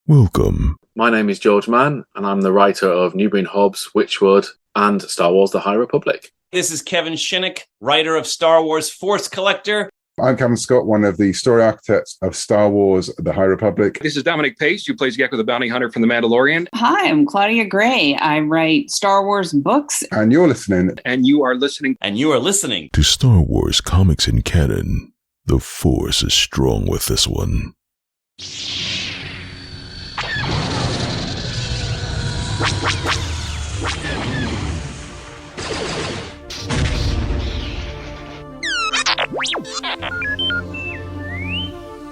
Welcome. My name is George Mann, and I'm the writer of Newbury and Hobbs, Witchwood, and Star Wars The High Republic. This is Kevin Shinnick, writer of Star Wars Force Collector. I'm Cameron Scott, one of the story architects of Star Wars The High Republic. This is Dominic Pace, who plays Gekko the Bounty Hunter from The Mandalorian. Hi, I'm Claudia Gray. I write Star Wars books. And you're listening. And you are listening. And you are listening to Star Wars Comics in Canon. The Force is strong with this one.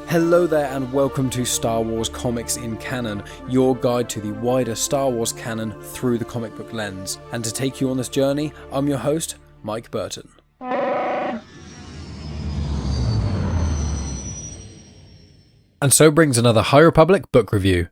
Hello there and welcome to Star Wars Comics in Canon, your guide to the wider Star Wars canon through the comic book lens. And to take you on this journey, I'm your host, Mike Burton. And so brings another High Republic book review.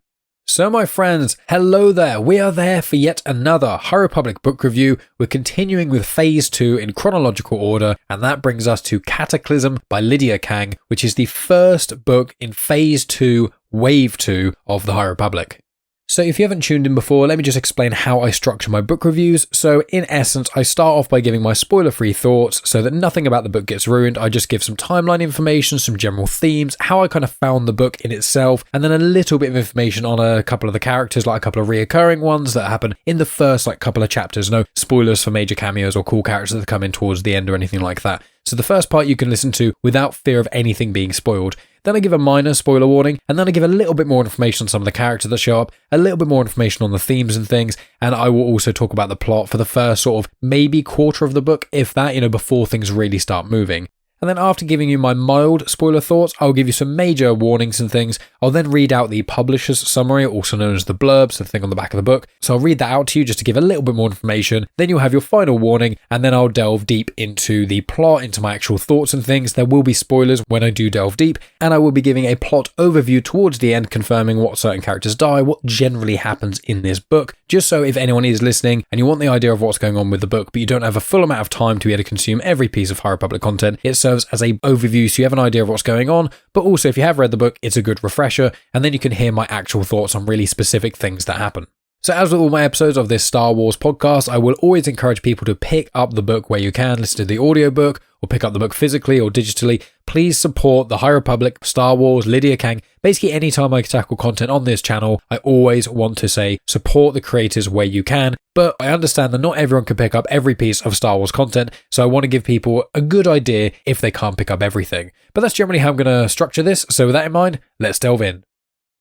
So my friends, hello there, we are there for yet another High Republic book review. We're continuing with Phase 2 in chronological order, and that brings us to Cataclysm by Lydia Kang, which is the first book in Phase 2, Wave 2 of the High Republic. So if you haven't tuned in before, let me just explain how I structure my book reviews. So in essence, I start off by giving my spoiler-free thoughts so that nothing about the book gets ruined. I just give some timeline information, some general themes, how I kind of found the book in itself, and then a little bit of information on a couple of the characters, like a couple of reoccurring ones that happen in the first couple of chapters. No spoilers for major cameos or cool characters that come in towards the end or anything like that. So the first part you can listen to without fear of anything being spoiled. Then I give a minor spoiler warning, and then I give a little bit more information on some of the characters that show up, a little bit more information on the themes and things, and I will also talk about the plot for the first sort of maybe quarter of the book, if that, before things really start moving. And then after giving you my mild spoiler thoughts, I'll give you some major warnings and things. I'll then read out the publisher's summary, also known as the blurb, so the thing on the back of the book. So I'll read that out to you just to give a little bit more information. Then you'll have your final warning, and then I'll delve deep into the plot, into my actual thoughts and things. There will be spoilers when I do delve deep, and I will be giving a plot overview towards the end, confirming what certain characters die, what generally happens in this book, just so if anyone is listening and you want the idea of what's going on with the book, but you don't have a full amount of time to be able to consume every piece of High Republic content, it serves as a overview so you have an idea of what's going on, but also if you have read the book, it's a good refresher, and then you can hear my actual thoughts on really specific things that happen. So as with all my episodes of this Star Wars podcast, I will always encourage people to pick up the book where you can, listen to the audiobook, or pick up the book physically or digitally. Please support the High Republic, Star Wars, Lydia Kang. Basically, anytime I tackle content on this channel, I always want to say support the creators where you can. But I understand that not everyone can pick up every piece of Star Wars content, so I want to give people a good idea if they can't pick up everything. But that's generally how I'm going to structure this, so with that in mind, let's delve in.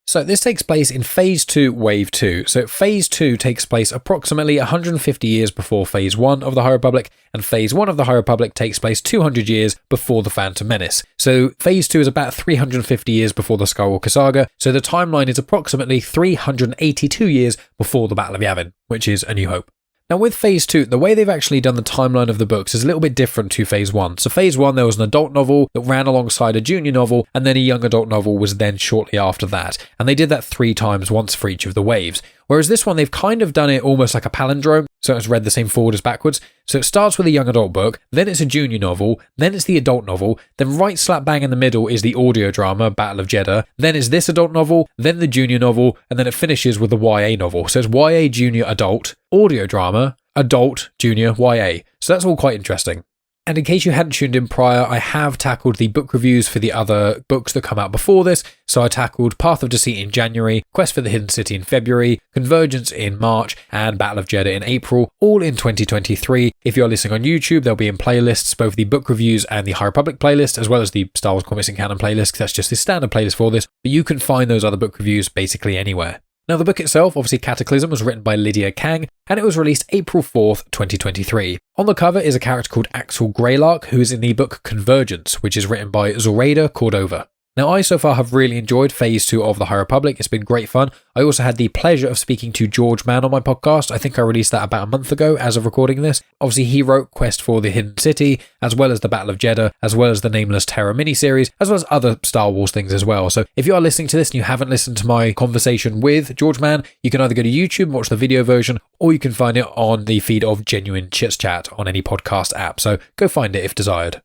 So this takes place in Phase 2, Wave 2. So Phase 2 takes place approximately 150 years before Phase 1 of the High Republic, and Phase 1 of the High Republic takes place 200 years before the Phantom Menace. So Phase 2 is about 350 years before the Skywalker Saga, so the timeline is approximately 382 years before the Battle of Yavin, which is A New Hope. Now with Phase 2, the way they've actually done the timeline of the books is a little bit different to Phase 1. So Phase 1, there was an adult novel that ran alongside a junior novel, and then a young adult novel was then shortly after that. And they did that 3 times, once for each of the waves. Whereas this one, they've kind of done it almost like a palindrome, so it's read the same forward as backwards. So it starts with a young adult book, then it's a junior novel, then it's the adult novel, then right slap bang in the middle is the audio drama, Battle of Jeddah, then is this adult novel, then the junior novel, and then it finishes with the YA novel. So it's YA junior adult, audio drama, adult junior YA. So that's all quite interesting. And in case you hadn't tuned in prior, I have tackled the book reviews for the other books that come out before this. So I tackled Path of Deceit in January, Quest for the Hidden City in February, Convergence in March, and Battle of Jeddah in April, all in 2023. If you're listening on YouTube, they'll be in playlists, both the book reviews and the High Republic playlist, as well as the Star Wars Comics in Canon playlist, because that's just the standard playlist for this. But you can find those other book reviews basically anywhere. Now, the book itself, obviously Cataclysm, was written by Lydia Kang, and it was released April 4th, 2023. On the cover is a character called Axel Greylark, who is in the book Convergence, which is written by Zoraida Cordova. Now, I so far have really enjoyed Phase 2 of the High Republic. It's been great fun. I also had the pleasure of speaking to George Mann on my podcast. I think I released that about a month ago as of recording this. Obviously, he wrote Quest for the Hidden City, as well as the Battle of Jeddah, as well as the Nameless Terror miniseries, as well as other Star Wars things as well. So if you are listening to this and you haven't listened to my conversation with George Mann, you can either go to YouTube and watch the video version, or you can find it on the feed of Genuine Chit-Chat on any podcast app. So go find it if desired.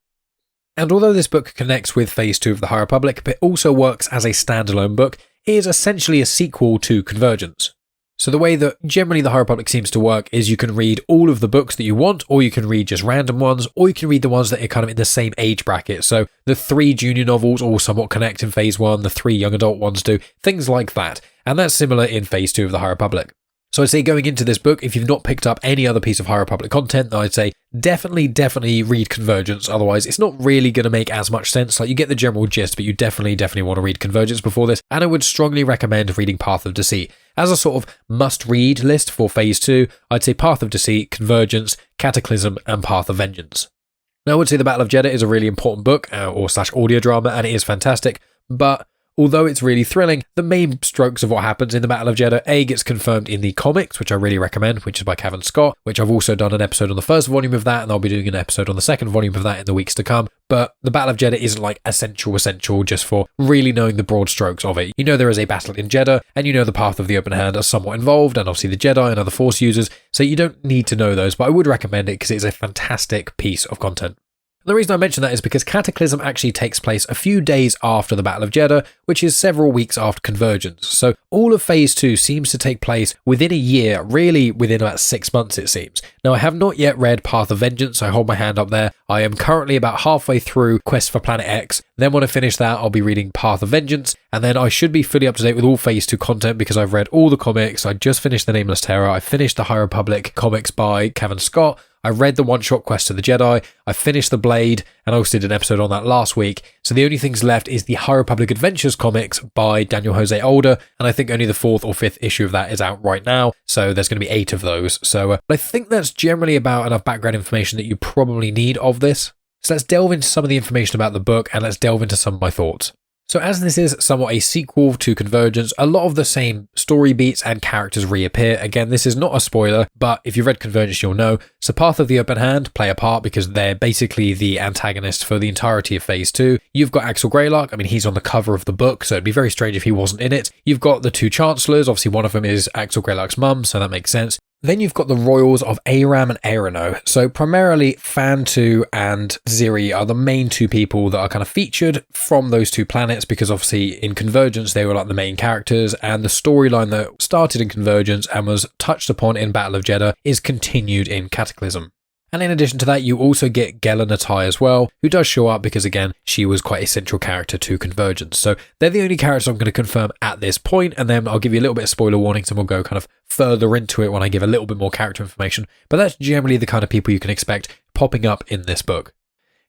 And although this book connects with Phase 2 of the High Republic, it also works as a standalone book. is essentially a sequel to Convergence. So the way that generally the High Republic seems to work is you can read all of the books that you want, or you can read just random ones, or you can read the ones that are kind of in the same age bracket. So the 3 junior novels all somewhat connect in Phase 1, the 3 young adult ones do, things like that. And that's similar in Phase 2 of the High Republic. So I'd say going into this book, if you've not picked up any other piece of High Republic content, then I'd say definitely read Convergence. Otherwise, it's not really going to make as much sense. Like, you get the general gist, but you definitely want to read Convergence before this. And I would strongly recommend reading Path of Deceit. As a sort of must-read list for Phase 2, I'd say Path of Deceit, Convergence, Cataclysm, and Path of Vengeance. Now, I would say The Battle of Jedha is a really important book, or / audio drama, and it is fantastic, but although it's really thrilling, the main strokes of what happens in the Battle of Jedha, gets confirmed in the comics, which I really recommend, which is by Cavan Scott, which I've also done an episode on the first volume of that, and I'll be doing an episode on the second volume of that in the weeks to come. But the Battle of Jedha isn't like essential just for really knowing the broad strokes of it. You know there is a battle in Jedha, and you know the Path of the Open Hand are somewhat involved, and obviously the Jedi and other Force users, so you don't need to know those, but I would recommend it because it's a fantastic piece of content. The reason I mention that is because Cataclysm actually takes place a few days after the Battle of Jedha, which is several weeks after Convergence. So all of Phase 2 seems to take place within a year, really within about 6 months it seems. Now I have not yet read Path of Vengeance, I hold my hand up there. I am currently about halfway through Quest for Planet X. Then when I finish that, I'll be reading Path of Vengeance, and then I should be fully up to date with all Phase 2 content because I've read all the comics. I just finished The Nameless Terror, I finished the High Republic comics by Cavan Scott, I read the one-shot Quest to the Jedi, I finished The Blade, and I also did an episode on that last week. So the only things left is the High Republic Adventures comics by Daniel Jose Older, and I think only the 4th or 5th issue of that is out right now, so there's going to be 8 of those. So I think that's generally about enough background information that you probably need of this. So let's delve into some of the information about the book, and let's delve into some of my thoughts. So as this is somewhat a sequel to Convergence, a lot of the same story beats and characters reappear. Again, this is not a spoiler, but if you've read Convergence, you'll know. So Path of the Open Hand play a part because they're basically the antagonists for the entirety of Phase 2. You've got Axel Greylark, I mean, he's on the cover of the book, so it'd be very strange if he wasn't in it. You've got the 2 Chancellors, obviously one of them is Axel Greylark's mum, so that makes sense. Then you've got the royals of Eiram and E'ronoh. So primarily Fantu and Ziri are the main 2 people that are kind of featured from those 2 planets because obviously in Convergence they were like the main characters, and the storyline that started in Convergence and was touched upon in Battle of Jedha is continued in Cataclysm. And in addition to that, you also get Gela Natai as well, who does show up because, again, she was quite a central character to Convergence. So they're the only characters I'm going to confirm at this point, and then I'll give you a little bit of spoiler warnings and we'll go kind of further into it when I give a little bit more character information. But that's generally the kind of people you can expect popping up in this book.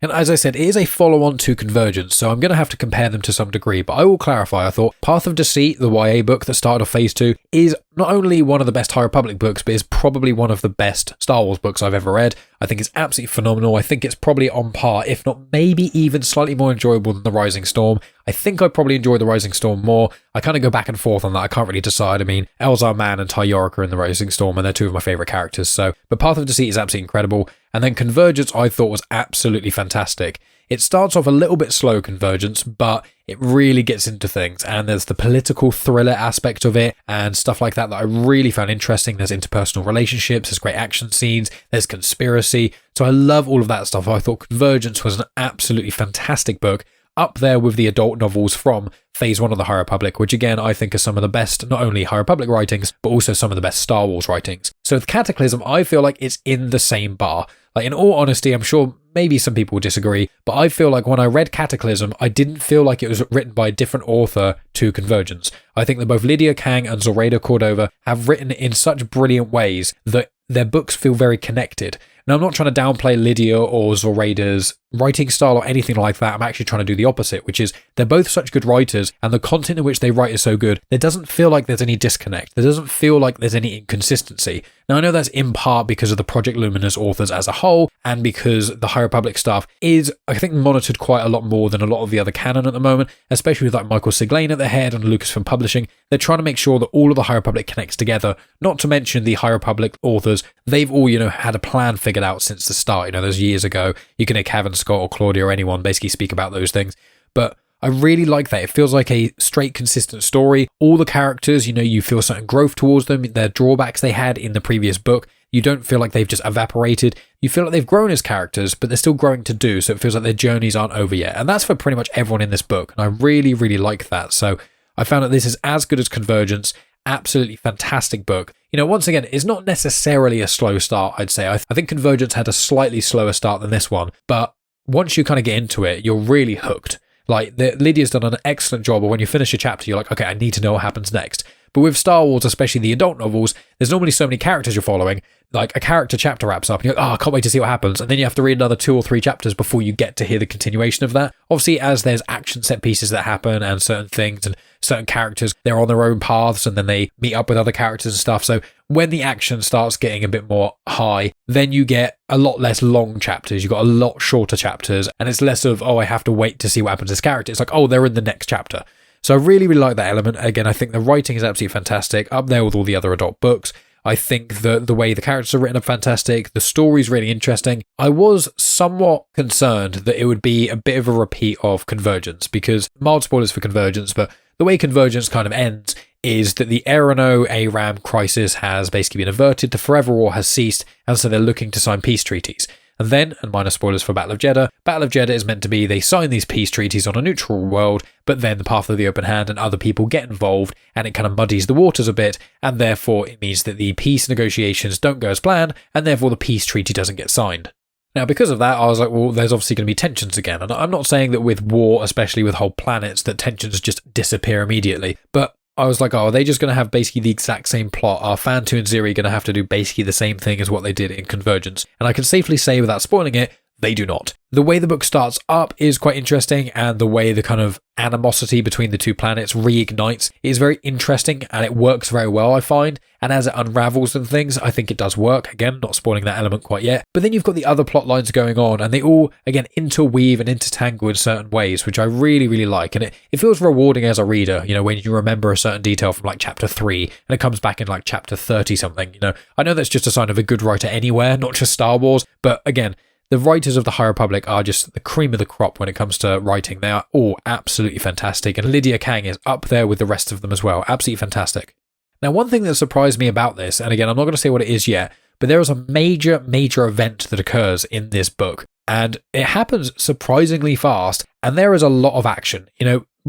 And as I said, it is a follow-on to Convergence, so I'm going to have to compare them to some degree, but I will clarify. I thought Path of Deceit, the YA book that started off Phase 2, is not only one of the best High Republic books, but is probably one of the best Star Wars books I've ever read. I think it's absolutely phenomenal. I think it's probably on par, if not maybe even slightly more enjoyable than The Rising Storm. I think I probably enjoy The Rising Storm more. I kind of go back and forth on that. I can't really decide. I mean, Elzar Mann and Ty Yorick are in The Rising Storm, and they're 2 of my favourite characters. But Path of Deceit is absolutely incredible. And then Convergence I thought was absolutely fantastic. It starts off a little bit slow, Convergence, but it really gets into things, and there's the political thriller aspect of it and stuff like that I really found interesting. There's interpersonal relationships, there's great action scenes, there's conspiracy, so I love all of that stuff. I thought Convergence was an absolutely fantastic book, up there with the adult novels from Phase 1 of the High Republic, which again I think are some of the best, not only High Republic writings, but also some of the best Star Wars writings. So with Cataclysm, I feel like it's in the same bar. Like, in all honesty, I'm sure maybe some people will disagree, but I feel like when I read Cataclysm, I didn't feel like it was written by a different author to Convergence. I think that both Lydia Kang and Zoraida Cordova have written in such brilliant ways that their books feel very connected. Now, I'm not trying to downplay Lydia or Zoraida's writing style or anything like that. I'm actually trying to do the opposite, which is they're both such good writers, and the content in which they write is so good, there doesn't feel like there's any disconnect. There doesn't feel like there's any inconsistency. Now, I know that's in part because of the Project Luminous authors as a whole, and because the High Republic stuff is, I think, monitored quite a lot more than a lot of the other canon at the moment, especially with like Michael Siglain at the head and Lucasfilm Publishing. They're trying to make sure that all of the High Republic connects together, not to mention the High Republic authors. They've all, had a plan figured out since the start. Those years ago, you can hear Cavan Scott or Claudia or anyone basically speak about those things. But I really like that. It feels like a straight, consistent story. All the characters, you feel certain growth towards them. Their drawbacks they had in the previous book, you don't feel like they've just evaporated. You feel like they've grown as characters, but they're still growing to do, so it feels like their journeys aren't over yet. And that's for pretty much everyone in this book, and I really, really like that. So I found that this is as good as Convergence. Absolutely fantastic book. Once again, it's not necessarily a slow start, I'd say. I think Convergence had a slightly slower start than this one, but once you kind of get into it, you're really hooked. Like, Lydia's done an excellent job of when you finish a chapter, you're like, okay, I need to know what happens next. But with Star Wars, especially the adult novels, there's normally so many characters you're following. Like, a character chapter wraps up and you're like, oh, I can't wait to see what happens. And then you have to read another 2 or 3 chapters before you get to hear the continuation of that. Obviously, as there's action set pieces that happen and certain things and certain characters, they're on their own paths and then they meet up with other characters and stuff. So when the action starts getting a bit more high, then you get a lot less long chapters. You've got a lot shorter chapters and it's less of, oh, I have to wait to see what happens to this character. It's like, oh, they're in the next chapter. So I really, really like that element. Again, I think the writing is absolutely fantastic, up there with all the other adult books. I think the way the characters are written are fantastic. The story's really interesting. I was somewhat concerned that it would be a bit of a repeat of Convergence, because mild spoilers for Convergence, but the way Convergence kind of ends is that the E'ronoh Eiram crisis has basically been averted, the Forever War has ceased, and so they're looking to sign peace treaties. And then, and minor spoilers for Battle of Jeddah is meant to be they sign these peace treaties on a neutral world, but then the Path of the Open Hand and other people get involved, and it kind of muddies the waters a bit, and therefore it means that the peace negotiations don't go as planned, and therefore the peace treaty doesn't get signed. Now, because of that, I was like, well, there's obviously going to be tensions again. And I'm not saying that with war, especially with whole planets, that tensions just disappear immediately, but I was like, oh, are they just going to have basically the exact same plot? Are Fantu and Ziri going to have to do basically the same thing as what they did in Convergence? And I can safely say, without spoiling it, they do not. The way the book starts up is quite interesting, and the way the kind of animosity between the 2 planets reignites is very interesting, and it works very well, I find. And as it unravels and things, I think it does work. Again, not spoiling that element quite yet. But then you've got the other plot lines going on, and they all, again, interweave and intertangle in certain ways, which I really, really like. And it feels rewarding as a reader, when you remember a certain detail from like chapter 3, and it comes back in like chapter 30 something. I know that's just a sign of a good writer anywhere, not just Star Wars, but again, the writers of the High Republic are just the cream of the crop when it comes to writing. They are all absolutely fantastic, and Lydia Kang is up there with the rest of them as well. Absolutely fantastic. Now, one thing that surprised me about this, and again, I'm not going to say what it is yet, but there is a major, major event that occurs in this book, and it happens surprisingly fast, and there is a lot of action.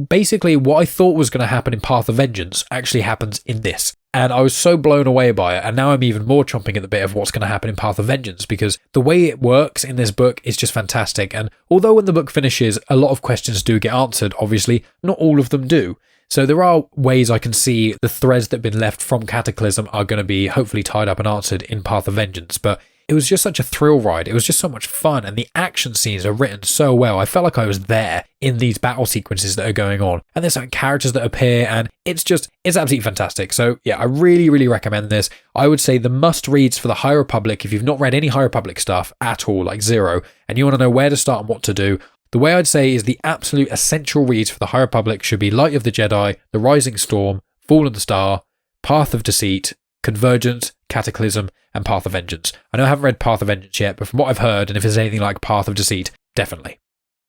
Basically, what I thought was going to happen in Path of Vengeance actually happens in this. And I was so blown away by it, and now I'm even more chomping at the bit of what's going to happen in Path of Vengeance, because the way it works in this book is just fantastic. And although when the book finishes, a lot of questions do get answered, obviously, not all of them do. So there are ways I can see the threads that have been left from Cataclysm are going to be hopefully tied up and answered in Path of Vengeance. But it was just such a thrill ride. It was just so much fun, and the action scenes are written so well. I felt like I was there in these battle sequences that are going on, and there's certain characters that appear, and it's absolutely fantastic. So yeah, I really, really recommend this. I would say the must reads for the High Republic, if you've not read any High Republic stuff at all, like zero, and you want to know where to start and what to do, the way I'd say is the absolute essential reads for the High Republic should be Light of the Jedi, The Rising Storm, Fallen Star, Path of Deceit, Convergence, Cataclysm, and Path of Vengeance. I know I haven't read Path of Vengeance yet, but from what I've heard, and if there's anything like Path of Deceit, definitely.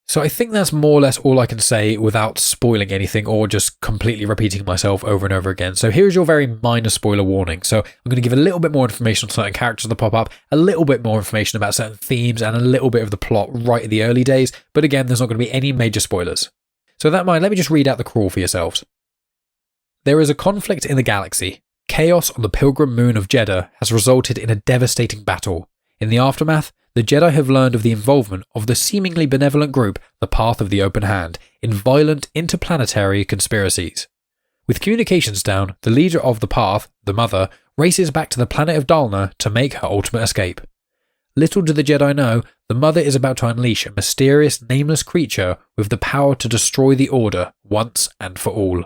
So I think that's more or less all I can say without spoiling anything or just completely repeating myself over and over again. So here's your very minor spoiler warning. So I'm going to give a little bit more information on certain characters that pop up, a little bit more information about certain themes, and a little bit of the plot right at the early days. But again, there's not going to be any major spoilers. So with that in mind, let me just read out the crawl for yourselves. There is a conflict in the galaxy. Chaos on the pilgrim moon of Jeddah has resulted in a devastating battle. In the aftermath, the Jedi have learned of the involvement of the seemingly benevolent group, the Path of the Open Hand, in violent interplanetary conspiracies. With communications down, the leader of the Path, the Mother, races back to the planet of Dalna to make her ultimate escape. Little do the Jedi know, the Mother is about to unleash a mysterious, nameless creature with the power to destroy the Order once and for all.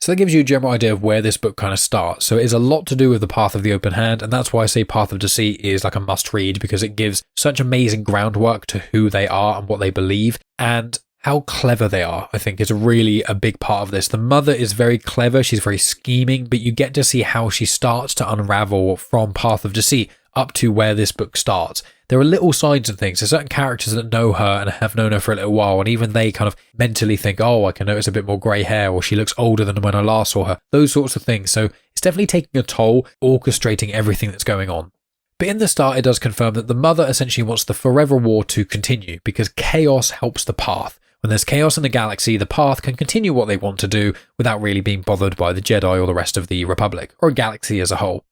So that gives you a general idea of where this book kind of starts. So it is a lot to do with the Path of the Open Hand, and that's why I say Path of Deceit is like a must read, because it gives such amazing groundwork to who they are and what they believe, and how clever they are, I think, is really a big part of this. The Mother is very clever, she's very scheming, but you get to see how she starts to unravel from Path of Deceit up to where this book starts. There are little signs and things. There's certain characters that know her and have known her for a little while, and even they kind of mentally think, oh, I can notice a bit more grey hair, or she looks older than when I last saw her. Those sorts of things. So it's definitely taking a toll, orchestrating everything that's going on. But in the start, it does confirm that the Mother essentially wants the Forever War to continue, because chaos helps the Path. When there's chaos in the galaxy, the Path can continue what they want to do without really being bothered by the Jedi or the rest of the Republic, or a galaxy as a whole.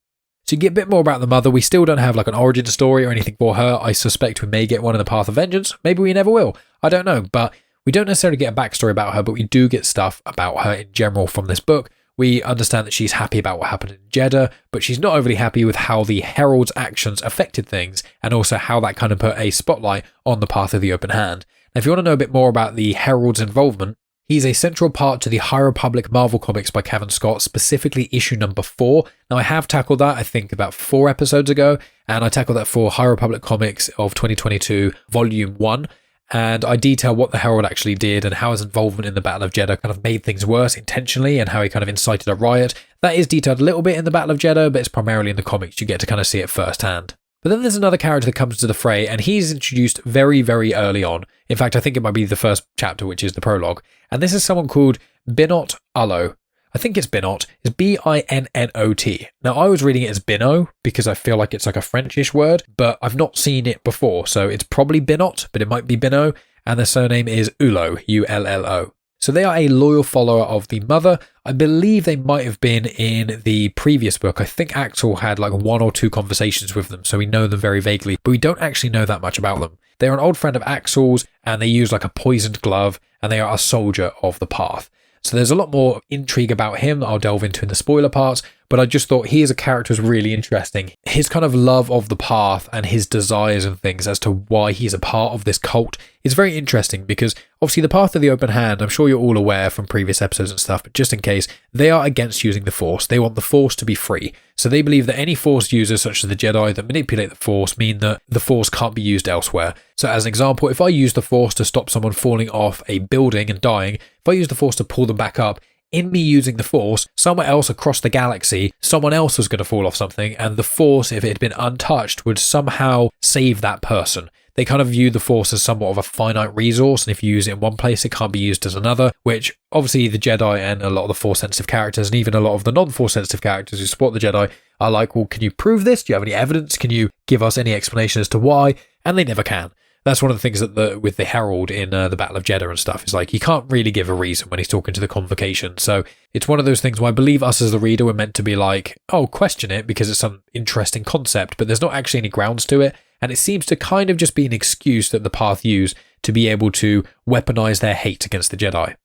To get a bit more about the Mother, we still don't have like an origin story or anything for her. I suspect we may get one in the Path of Vengeance. Maybe we never will. I don't know, but we don't necessarily get a backstory about her, but we do get stuff about her in general from this book. We understand that she's happy about what happened in Jeddah, but she's not overly happy with how the Herald's actions affected things, and also how that kind of put a spotlight on the Path of the Open Hand. Now, if you want to know a bit more about the Herald's involvement, he's a central part to the High Republic Marvel Comics by Cavan Scott, specifically issue number 4. Now, I have tackled that, I think, about 4 episodes ago, and I tackled that for High Republic Comics of 2022, Volume 1. And I detail what the Herald actually did and how his involvement in the Battle of Jeddah kind of made things worse intentionally, and how he kind of incited a riot. That is detailed a little bit in the Battle of Jeddah, but it's primarily in the comics. You get to kind of see it firsthand. But then there's another character that comes to the fray, and he's introduced very, very early on. In fact, I think it might be the first chapter, which is the prologue. And this is someone called Binot Ullo. I think it's Binot. It's Binnot. Now, I was reading it as Binot because I feel like it's like a Frenchish word, but I've not seen it before. So it's probably Binot, but it might be Binot. And their surname is Ullo, Ullo. So they are a loyal follower of the Mother. I believe they might have been in the previous book. I think Axel had like 1 or 2 conversations with them, so we know them very vaguely, but we don't actually know that much about them. They're an old friend of Axel's, and they use like a poisoned glove, and they are a soldier of the Path. So there's a lot more intrigue about him that I'll delve into in the spoiler parts, but I just thought he as a character is really interesting. His kind of love of the Path and his desires and things as to why he's a part of this cult is very interesting, because obviously the Path of the Open Hand, I'm sure you're all aware from previous episodes and stuff, but just in case, they are against using the Force. They want the Force to be free. So they believe that any Force users such as the Jedi that manipulate the Force mean that the Force can't be used elsewhere. So as an example, if I use the Force to stop someone falling off a building and dying, if I use the Force to pull them back up, in me using the Force, somewhere else across the galaxy, someone else was going to fall off something, and the Force, if it had been untouched, would somehow save that person. They kind of view the Force as somewhat of a finite resource, and if you use it in one place, it can't be used as another, which obviously the Jedi and a lot of the Force-sensitive characters, and even a lot of the non-Force-sensitive characters who support the Jedi, are like, well, can you prove this? Do you have any evidence? Can you give us any explanation as to why? And they never can. That's one of the things that with the Herald in the Battle of Jeddah and stuff is like, he can't really give a reason when he's talking to the Convocation. So it's one of those things where I believe us as the reader were meant to be like, oh, question it because it's some interesting concept, but there's not actually any grounds to it. And it seems to kind of just be an excuse that the Path use to be able to weaponize their hate against the Jedi.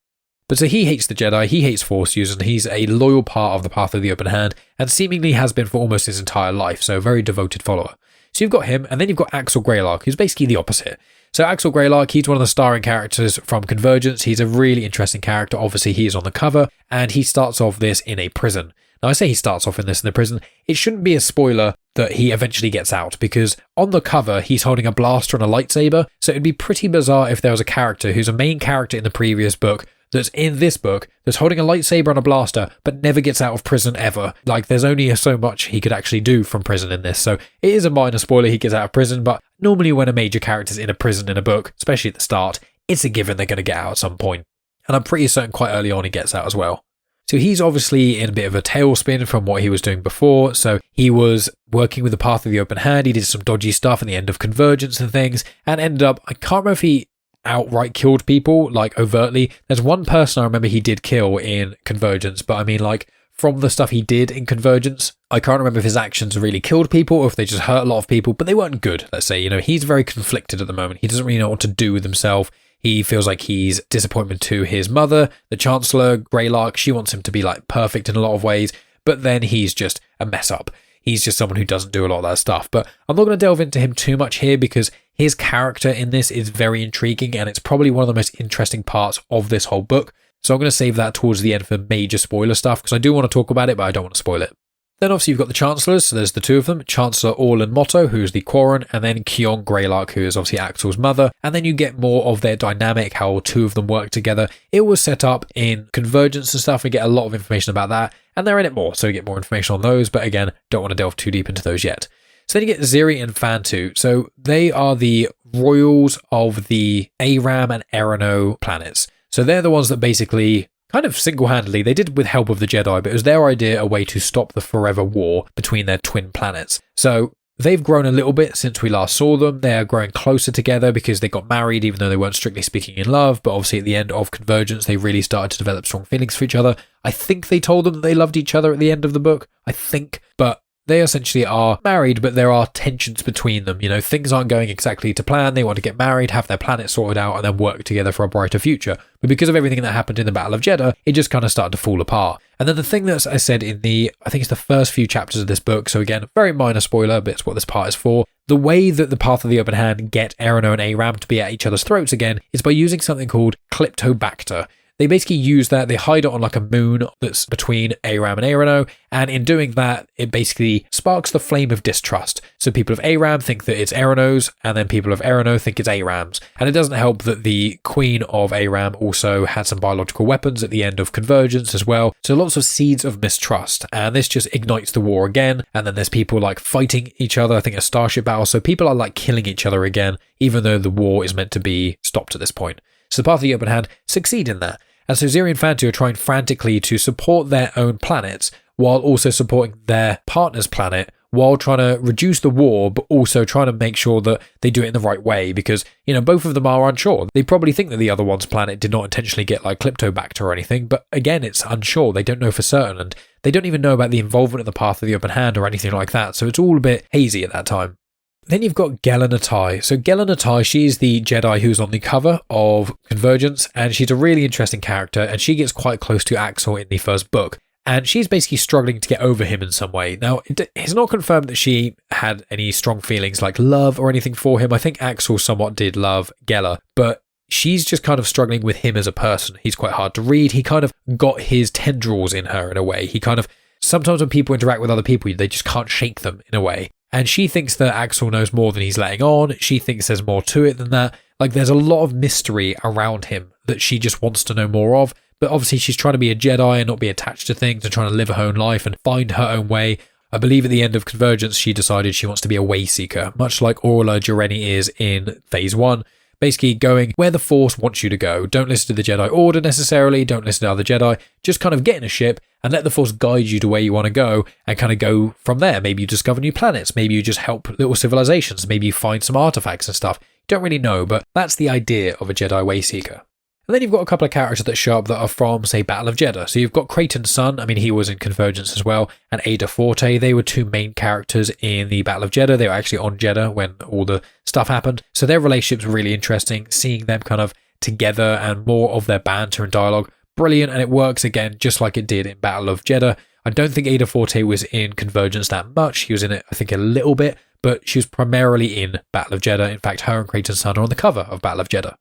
But so he hates the Jedi, he hates Force users, and he's a loyal part of the Path of the Open Hand, and seemingly has been for almost his entire life, so a very devoted follower. So you've got him, and then you've got Axel Greylark, who's basically the opposite. So Axel Greylark, he's one of the starring characters from Convergence. He's a really interesting character. Obviously, he is on the cover, and he starts off this in a prison. Now, I say he starts off in the prison. It shouldn't be a spoiler that he eventually gets out, because on the cover, he's holding a blaster and a lightsaber. So it'd be pretty bizarre if there was a character who's a main character in the previous book that's in this book that's holding a lightsaber and a blaster but never gets out of prison ever. Like, there's only so much he could actually do from prison in this, so it is a minor spoiler he gets out of prison, but normally when a major character's in a prison in a book, especially at the start, it's a given they're going to get out at some point. And I'm pretty certain quite early on he gets out as well. So he's obviously in a bit of a tailspin from what he was doing before. So he was working with the Path of the Open Hand, he did some dodgy stuff at the end of Convergence and things, and ended up, I can't remember if he outright killed people, like overtly. There's one person I remember he did kill in Convergence, but I mean, like, from the stuff he did in Convergence, I can't remember if his actions really killed people or if they just hurt a lot of people, but they weren't good, let's say. You know, he's very conflicted at the moment. He doesn't really know what to do with himself. He feels like he's disappointment to his mother, the Chancellor, Greylark. She wants him to be like perfect in a lot of ways, but then he's just a mess up. He's just someone who doesn't do a lot of that stuff. But I'm not going to delve into him too much here because his character in this is very intriguing and it's probably one of the most interesting parts of this whole book. So I'm going to save that towards the end for major spoiler stuff because I do want to talk about it, but I don't want to spoil it. Then obviously you've got the Chancellors, so there's the two of them, Chancellor Orlan Motto, who's the Quarren, and then Kion Greylark, who is obviously Axel's mother, and then you get more of their dynamic, how two of them work together. It was set up in Convergence and stuff, we get a lot of information about that, and they're in it more, so we get more information on those, but again, don't want to delve too deep into those yet. So then you get Ziri and Fantu, so they are the royals of the Eiram and E'ronoh planets. So they're the ones that basically kind of single-handedly, they did with help of the Jedi, but it was their idea, a way to stop the forever war between their twin planets. So they've grown a little bit since we last saw them. They are growing closer together because they got married, even though they weren't strictly speaking in love. But obviously at the end of Convergence, they really started to develop strong feelings for each other. I think they told them that they loved each other at the end of the book. I think. But they essentially are married, but there are tensions between them. You know, things aren't going exactly to plan. They want to get married, have their planet sorted out, and then work together for a brighter future. But because of everything that happened in the Battle of Jeddah, it just kind of started to fall apart. And then the thing that I said in I think it's the first few chapters of this book, so again, very minor spoiler, but it's what this part is for. The way that the Path of the Open Hand get E'ronoh and Eiram to be at each other's throats again is by using something called Klyptobacter. They basically use that, they hide it on like a moon that's between Eiram and E'ronoh, and in doing that, it basically sparks the flame of distrust. So people of Eiram think that it's E'ronoh's, and then people of E'ronoh think it's Eiram's. And it doesn't help that the Queen of Eiram also had some biological weapons at the end of Convergence as well. So lots of seeds of mistrust, and this just ignites the war again. And then there's people like fighting each other, I think a starship battle, so people are like killing each other again, even though the war is meant to be stopped at this point. So the Path of the Open Hand succeed in that. And so Ziri and Fanti are trying frantically to support their own planets while also supporting their partner's planet, while trying to reduce the war, but also trying to make sure that they do it in the right way, because, you know, both of them are unsure. They probably think that the other one's planet did not intentionally get like Klyptobacter or anything, but again, it's unsure. They don't know for certain, and they don't even know about the involvement of the Path of the Open Hand or anything like that, so it's all a bit hazy at that time. Then you've got Gela Natai. So Gela Natai, she's the Jedi who's on the cover of Convergence, and she's a really interesting character, and she gets quite close to Axel in the first book. And she's basically struggling to get over him in some way. Now, it's not confirmed that she had any strong feelings like love or anything for him. I think Axel somewhat did love Gela, but she's just kind of struggling with him as a person. He's quite hard to read. He kind of got his tendrils in her in a way. He kind of, sometimes when people interact with other people, they just can't shake them in a way. And she thinks that Axel knows more than he's letting on. She thinks there's more to it than that. Like, there's a lot of mystery around him that she just wants to know more of. But obviously she's trying to be a Jedi and not be attached to things and trying to live her own life and find her own way. I believe at the end of Convergence, she decided she wants to be a way seeker, much like Orla Jareni is in Phase 1. Basically going where the Force wants you to go. Don't listen to the Jedi Order necessarily, don't listen to other Jedi, just kind of get in a ship and let the Force guide you to where you want to go and kind of go from there. Maybe you discover new planets, maybe you just help little civilizations, maybe you find some artifacts and stuff. You don't really know, but that's the idea of a Jedi Wayseeker. And then you've got a couple of characters that show up that are from, say, Battle of Jeddah. So you've got Creighton's son, I mean, he was in Convergence as well, and Ada Forte. They were two main characters in the Battle of Jeddah. They were actually on Jeddah when all the stuff happened. So their relationship's really interesting, seeing them kind of together and more of their banter and dialogue. Brilliant, and it works again just like it did in Battle of Jeddah. I don't think Ada Forte was in Convergence that much. She was in it, I think, a little bit, but she was primarily in Battle of Jeddah. In fact, her and Creighton's son are on the cover of Battle of Jeddah.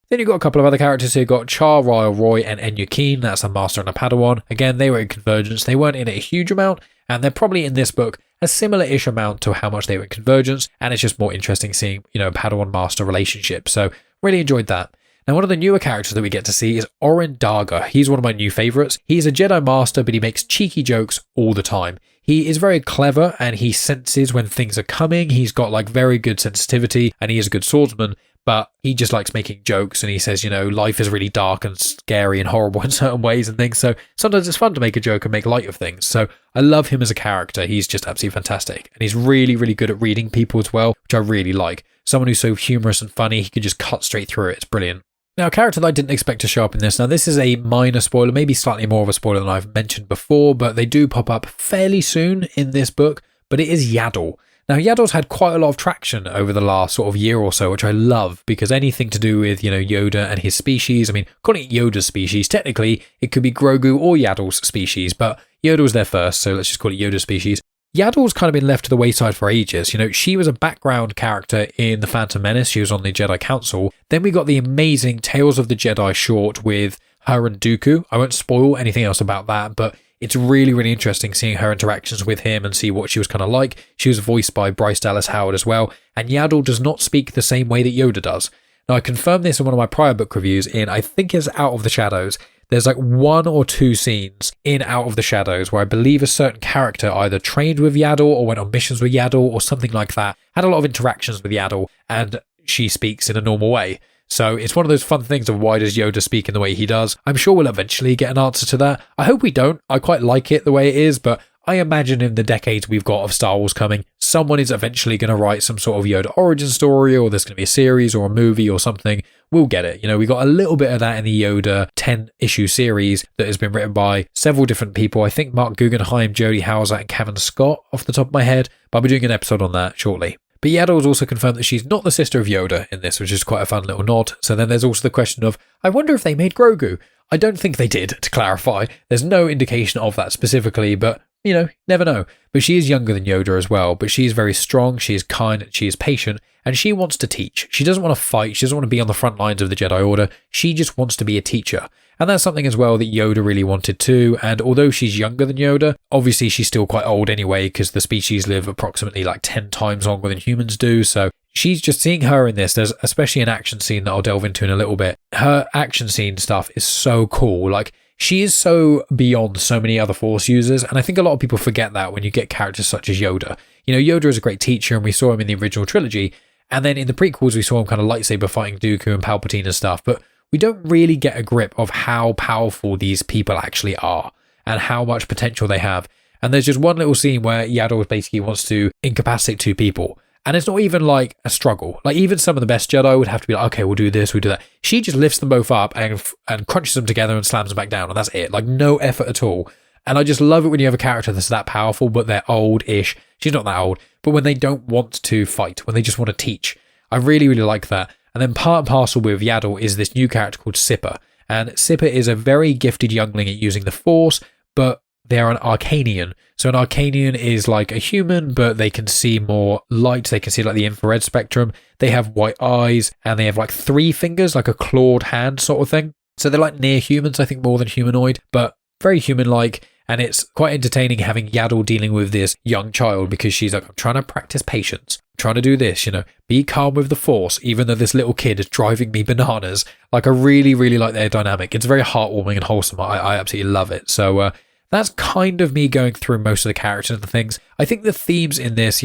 Then you've got a couple of other characters here. You've got Char Ryle Roy and Enya Keen. That's a Master and a Padawan. Again, they were in Convergence. They weren't in it a huge amount, and they're probably in this book a similar-ish amount to how much they were in Convergence, and it's just more interesting seeing, you know, Padawan-Master relationship. So really enjoyed that. Now, one of the newer characters that we get to see is Orin Daga. He's one of my new favourites. He's a Jedi Master, but he makes cheeky jokes all the time. He is very clever, and he senses when things are coming. He's got, like, very good sensitivity, and he is a good swordsman. But he just likes making jokes, and he says, you know, life is really dark and scary and horrible in certain ways and things. So sometimes it's fun to make a joke and make light of things. So I love him as a character. He's just absolutely fantastic. And he's really, really good at reading people as well, which I really like. Someone who's so humorous and funny, he can just cut straight through it. It's brilliant. Now, a character that I didn't expect to show up in this. Now, this is a minor spoiler, maybe slightly more of a spoiler than I've mentioned before, but they do pop up fairly soon in this book. But it is Yaddle. Now, Yaddle's had quite a lot of traction over the last sort of year or so, which I love, because anything to do with, you know, Yoda and his species, I mean, calling it Yoda's species, technically, it could be Grogu or Yaddle's species, but Yoda was there first, so let's just call it Yoda's species. Yaddle's kind of been left to the wayside for ages. You know, she was a background character in The Phantom Menace. She was on the Jedi Council. Then we got the amazing Tales of the Jedi short with her and Dooku. I won't spoil anything else about that, but it's really, really interesting seeing her interactions with him and see what she was kind of like. She was voiced by Bryce Dallas Howard as well, and Yaddle does not speak the same way that Yoda does. Now, I confirmed this in one of my prior book reviews in, I think it's Out of the Shadows. There's like 1 or 2 scenes in Out of the Shadows where I believe a certain character either trained with Yaddle or went on missions with Yaddle or something like that, had a lot of interactions with Yaddle, and she speaks in a normal way. So it's one of those fun things of why does Yoda speak in the way he does. I'm sure we'll eventually get an answer to that. I hope we don't. I quite like it the way it is, but I imagine in the decades we've got of Star Wars coming, someone is eventually going to write some sort of Yoda origin story, or there's going to be a series or a movie or something. We'll get it. We got a little bit of that in the Yoda 10-issue series that has been written by several different people. I think Mark Guggenheim, Jodie Hauser, and Kevin Scott off the top of my head. But I'll be doing an episode on that shortly. But Yaddle has also confirmed that she's not the sister of Yoda in this, which is quite a fun little nod. So then there's also the question of, I wonder if they made Grogu. I don't think they did, to clarify. There's no indication of that specifically, but, never know. But she is younger than Yoda as well, but she is very strong, she is kind, she is patient, and she wants to teach. She doesn't want to fight, she doesn't want to be on the front lines of the Jedi Order, she just wants to be a teacher. And that's something as well that Yoda really wanted too, and although she's younger than Yoda, obviously she's still quite old anyway, because the species live approximately 10 times longer than humans do, so she's just seeing her in this. There's especially an action scene that I'll delve into in a little bit. Her action scene stuff is so cool. She is so beyond so many other Force users, and I think a lot of people forget that when you get characters such as Yoda. Yoda is a great teacher, and we saw him in the original trilogy, and then in the prequels we saw him kind of lightsaber fighting Dooku and Palpatine and stuff, but we don't really get a grip of how powerful these people actually are, and how much potential they have. And there's just one little scene where Yaddle basically wants to incapacitate 2 people, and it's not even a struggle. Even some of the best Jedi would have to be okay, we'll do this, we'll do that. She just lifts them both up and crunches them together and slams them back down, and that's it. No effort at all. And I just love it when you have a character that's that powerful, but they're old-ish. She's not that old, but when they don't want to fight, when they just want to teach. I really, really like that. And then part and parcel with Yaddle is this new character called Sipper. And Sipper is a very gifted youngling at using the Force, but they're an Arcanian. So an Arcanian is like a human, but they can see more light. They can see the infrared spectrum. They have white eyes, and they have 3 fingers, like a clawed hand sort of thing. So they're near humans, I think, more than humanoid, but very human-like. And it's quite entertaining having Yaddle dealing with this young child, because she's I'm trying to practice patience. I'm trying to do this, be calm with the Force, even though this little kid is driving me bananas. I really, really like their dynamic. It's very heartwarming and wholesome. I absolutely love it. So that's kind of me going through most of the characters and the things. I think the themes in this,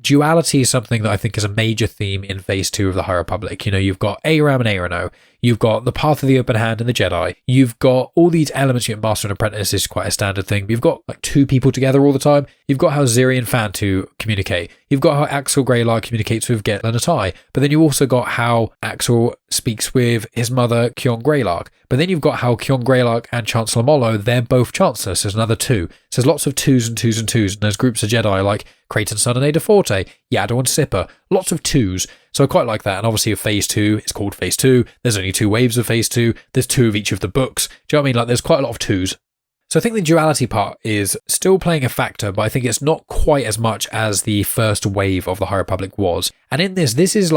duality is something that I think is a major theme in Phase 2 of the High Republic. You've got Eiram and E'ronoh. You've got the Path of the Open Hand and the Jedi. You've got all these elements. Master and Apprentice is quite a standard thing. But you've got 2 people together all the time. You've got how Ziri and Fantu communicate. You've got how Axel Greylark communicates with Getla and Atai. But then you also got how Axel speaks with his mother, Kion Greylark. But then you've got how Kion Greylark and Chancellor Molo, they're both Chancellors. So there's another 2. So there's lots of 2s and 2s and 2s. And there's groups of Jedi like Creighton Sun and Ada Forte, Yaddle and Sipper. Lots of 2s. So I quite like that. And obviously with Phase 2, it's called Phase 2. There's only 2 waves of Phase 2. There's 2 of each of the books. Do you know what I mean? There's quite a lot of 2s. So I think the duality part is still playing a factor, but I think it's not quite as much as the first wave of the High Republic was. And in this is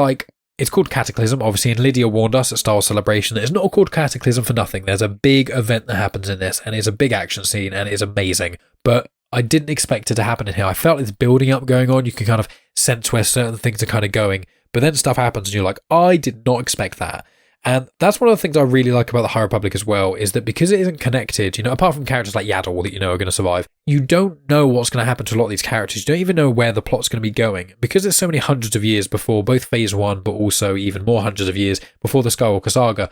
it's called Cataclysm, obviously, and Lydia warned us at Star Wars Celebration that it's not called Cataclysm for nothing. There's a big event that happens in this, and it's a big action scene, and it's amazing. But I didn't expect it to happen in here. I felt it's building up going on. You can kind of sense where certain things are kind of going. But then stuff happens and you're like, I did not expect that. And that's one of the things I really like about the High Republic as well, is that because it isn't connected, apart from characters like Yaddle that are going to survive, you don't know what's going to happen to a lot of these characters. You don't even know where the plot's going to be going. Because there's so many hundreds of years before both Phase 1, but also even more hundreds of years before the Skywalker Saga.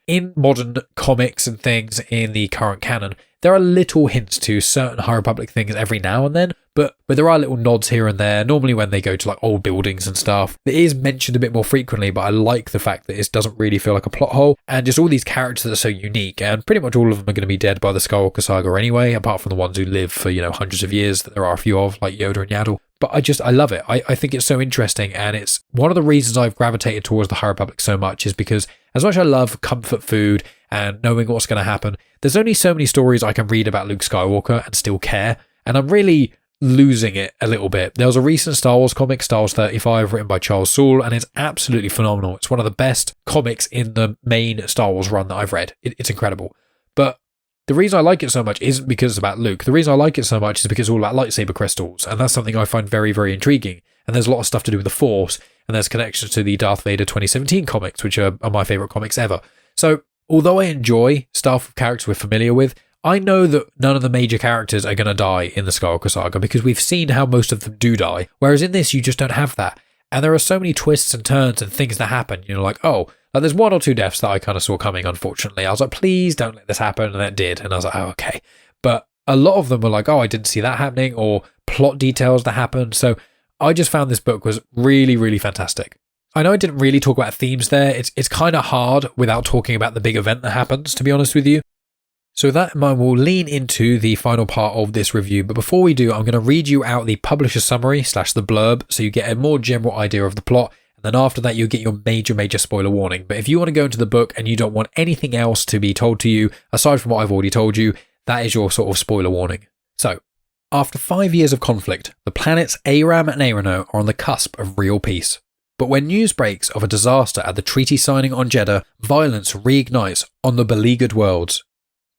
In modern comics and things in the current canon, there are little hints to certain High Republic things every now and then, but there are little nods here and there, normally when they go to old buildings and stuff. It is mentioned a bit more frequently, but I like the fact that it doesn't really feel like a plot hole, and just all these characters that are so unique, and pretty much all of them are going to be dead by the Skywalker Saga anyway, apart from the ones who live for, hundreds of years that there are a few of, like Yoda and Yaddle. But I love it. I think it's so interesting, and it's one of the reasons I've gravitated towards the High Republic so much is because as much as I love comfort food and knowing what's going to happen, there's only so many stories I can read about Luke Skywalker and still care, and I'm really losing it a little bit. There was a recent Star Wars comic, Star Wars 35, written by Charles Soule, and it's absolutely phenomenal. It's one of the best comics in the main Star Wars run that I've read. It's incredible. But the reason I like it so much isn't because it's about Luke. The reason I like it so much is because it's all about lightsaber crystals, and that's something I find very, very intriguing. And there's a lot of stuff to do with the Force, and there's connections to the Darth Vader 2017 comics, which are my favourite comics ever. So, although I enjoy stuff with characters we're familiar with, I know that none of the major characters are going to die in the Skywalker Saga, because we've seen how most of them do die, whereas in this, you just don't have that. And there are so many twists and turns and things that happen, there's 1 or 2 deaths that I kind of saw coming, unfortunately. I was like, please don't let this happen, and that did, and I was like, oh, okay. But a lot of them were like, oh, I didn't see that happening, or plot details that happened. So I just found this book was really, really fantastic. I know I didn't really talk about themes there. It's kind of hard without talking about the big event that happens, to be honest with you. So with that in mind, we'll lean into the final part of this review. But before we do, I'm going to read you out the publisher summary / the blurb, so you get a more general idea of the plot. And then after that, you'll get your major spoiler warning. But if you want to go into the book and you don't want anything else to be told to you, aside from what I've already told you, that is your sort of spoiler warning. So, after 5 years of conflict, the planets Eiram and E'ronoh are on the cusp of real peace. But when news breaks of a disaster at the treaty signing on Jeddah, violence reignites on the beleaguered worlds.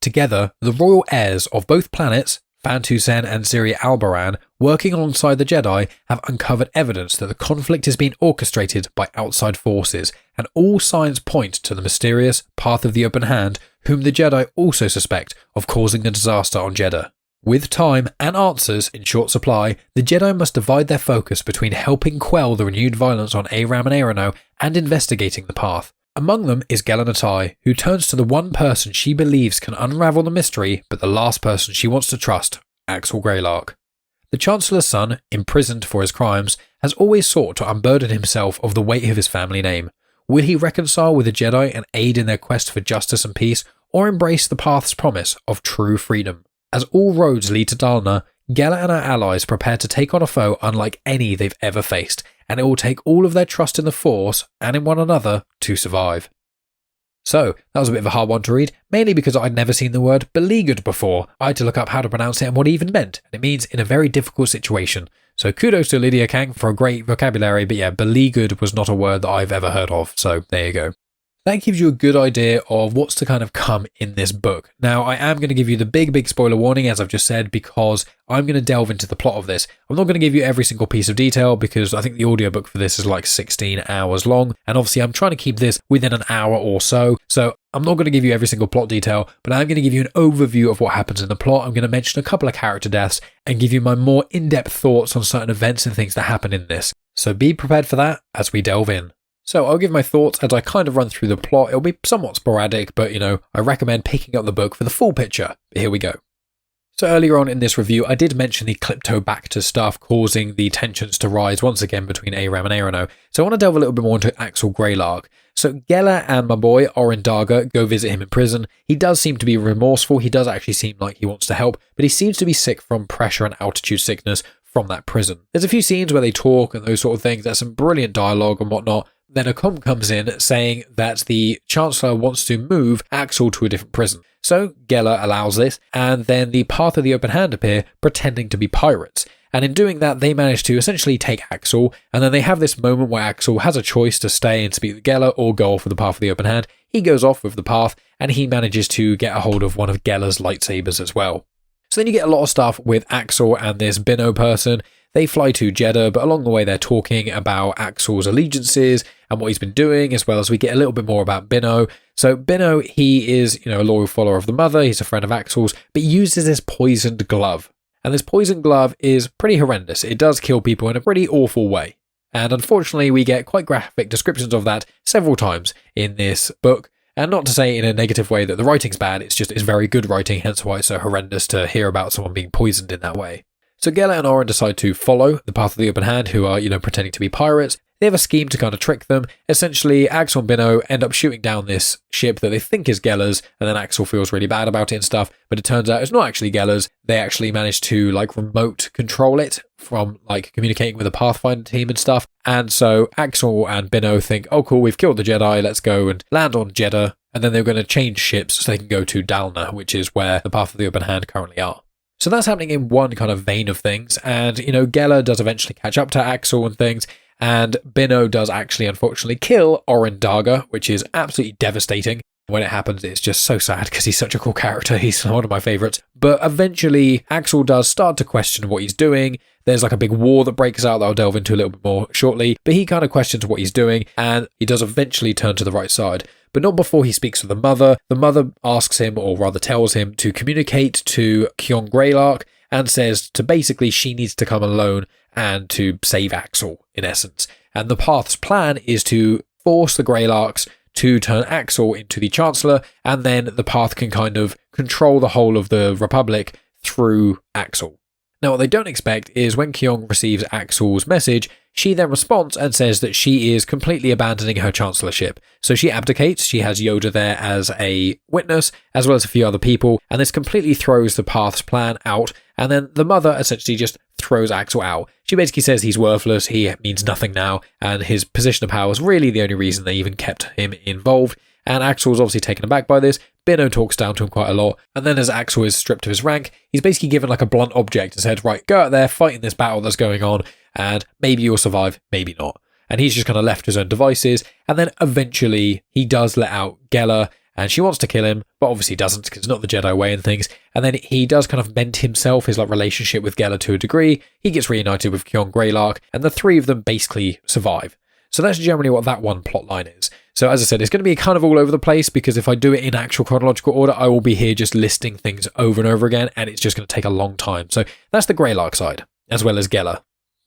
Together, the royal heirs of both planets, Fantusen and Ziri Albaran, working alongside the Jedi, have uncovered evidence that the conflict is being orchestrated by outside forces, and all signs point to the mysterious Path of the Open Hand, whom the Jedi also suspect of causing the disaster on Jeddah. With time and answers in short supply, the Jedi must divide their focus between helping quell the renewed violence on Eiram and E'ronoh and investigating the path. Among them is Gela Natai, who turns to the one person she believes can unravel the mystery, but the last person she wants to trust, Axel Greylark. The Chancellor's son, imprisoned for his crimes, has always sought to unburden himself of the weight of his family name. Will he reconcile with the Jedi and aid in their quest for justice and peace, or embrace the path's promise of true freedom? As all roads lead to Dalna, Gela and her allies prepare to take on a foe unlike any they've ever faced, and it will take all of their trust in the Force and in one another to survive. So, that was a bit of a hard one to read, mainly because I'd never seen the word beleaguered before. I had to look up how to pronounce it and what it even meant, and it means in a very difficult situation. So kudos to Lydia Kang for a great vocabulary, but yeah, beleaguered was not a word that I've ever heard of, so there you go. That gives you a good idea of what's to kind of come in this book. Now, I am going to give you the big spoiler warning, as I've just said, because I'm going to delve into the plot of this. I'm not going to give you every single piece of detail, because I think the audiobook for this is like 16 hours long, and obviously I'm trying to keep this within an hour or so, so I'm not going to give you every single plot detail, but I'm going to give you an overview of what happens in the plot. I'm going to mention a couple of character deaths, and give you my more in-depth thoughts on certain events and things that happen in this. So be prepared for that as we delve in. So I'll give my thoughts as I kind of run through the plot. It'll be somewhat sporadic, but I recommend picking up the book for the full picture. But here we go. So earlier on in this review, I did mention the Klyptobacter stuff causing the tensions to rise once again between Eiram and E'ronoh. So I want to delve a little bit more into Axel Greylark. So Gela and my boy, Oren Daga, go visit him in prison. He does seem to be remorseful. He does actually seem like he wants to help, but he seems to be sick from pressure and altitude sickness from that prison. There's a few scenes where they talk and those sort of things. There's some brilliant dialogue and whatnot. Then a comp comes in saying that the Chancellor wants to move Axel to a different prison. So Gela allows this, and then the Path of the Open Hand appear pretending to be pirates. And in doing that, they manage to essentially take Axel, and then they have this moment where Axel has a choice to stay and speak with Gela or go off with the Path of the Open Hand. He goes off with the Path, and he manages to get a hold of one of Gela's lightsabers as well. So then you get a lot of stuff with Axel and this Bino person. They fly to Jeddah, but along the way they're talking about Axel's allegiances and what he's been doing, as well as we get a little bit more about Bino. So Bino, he is, a loyal follower of the mother, he's a friend of Axel's, but he uses this poisoned glove. And this poisoned glove is pretty horrendous. It does kill people in a pretty awful way. And unfortunately, we get quite graphic descriptions of that several times in this book. And not to say in a negative way that the writing's bad, it's very good writing, hence why it's so horrendous to hear about someone being poisoned in that way. So Gela and Oren decide to follow the Path of the Open Hand, who are, pretending to be pirates. They have a scheme to kind of trick them. Essentially, Axel and Bino end up shooting down this ship that they think is Gela's, and then Axel feels really bad about it and stuff, but it turns out it's not actually Gela's. They actually managed to, remote control it from, communicating with a Pathfinder team and stuff. And so Axel and Bino think, oh cool, we've killed the Jedi, let's go and land on Jeddah, and then they're going to change ships so they can go to Dalna, which is where the Path of the Open Hand currently are. So that's happening in one kind of vein of things, and, Gela does eventually catch up to Axel and things, and Bino does actually, unfortunately, kill Oren Daga, which is absolutely devastating. When it happens, it's just so sad because he's such a cool character. He's one of my favourites. But eventually, Axel does start to question what he's doing. There's a big war that breaks out that I'll delve into a little bit more shortly, but he kind of questions what he's doing, and he does eventually turn to the right side. But not before he speaks with the mother. The mother asks him, or rather tells him, to communicate to Qion Greylark and says to basically she needs to come alone and to save Axel, in essence. And the Path's plan is to force the Greylarks to turn Axel into the Chancellor, and then the Path can kind of control the whole of the Republic through Axel. Now, what they don't expect is when Kyong receives Axel's message, she then responds and says that she is completely abandoning her chancellorship. So she abdicates, she has Yoda there as a witness, as well as a few other people, and this completely throws the Path's plan out, and then the mother essentially just throws Axel out. She basically says he's worthless, he means nothing now, and his position of power is really the only reason they even kept him involved. And Axel's obviously taken aback by this. Birno talks down to him quite a lot. And then as Axel is stripped of his rank, he's basically given like a blunt object and said, right, go out there, fight in this battle that's going on, and maybe you'll survive, maybe not. And he's just kind of left to his own devices. And then eventually he does let out Geller, and she wants to kill him, but obviously doesn't because it's not the Jedi way and things. And then he does kind of mend himself, his like relationship with Geller to a degree. He gets reunited with Axel Greylark, and the three of them basically survive. So that's generally what that one plot line is. So as I said, it's going to be kind of all over the place because if I do it in actual chronological order, I will be here just listing things over and over again, and it's just going to take a long time. So that's the Greylark side, as well as Geller.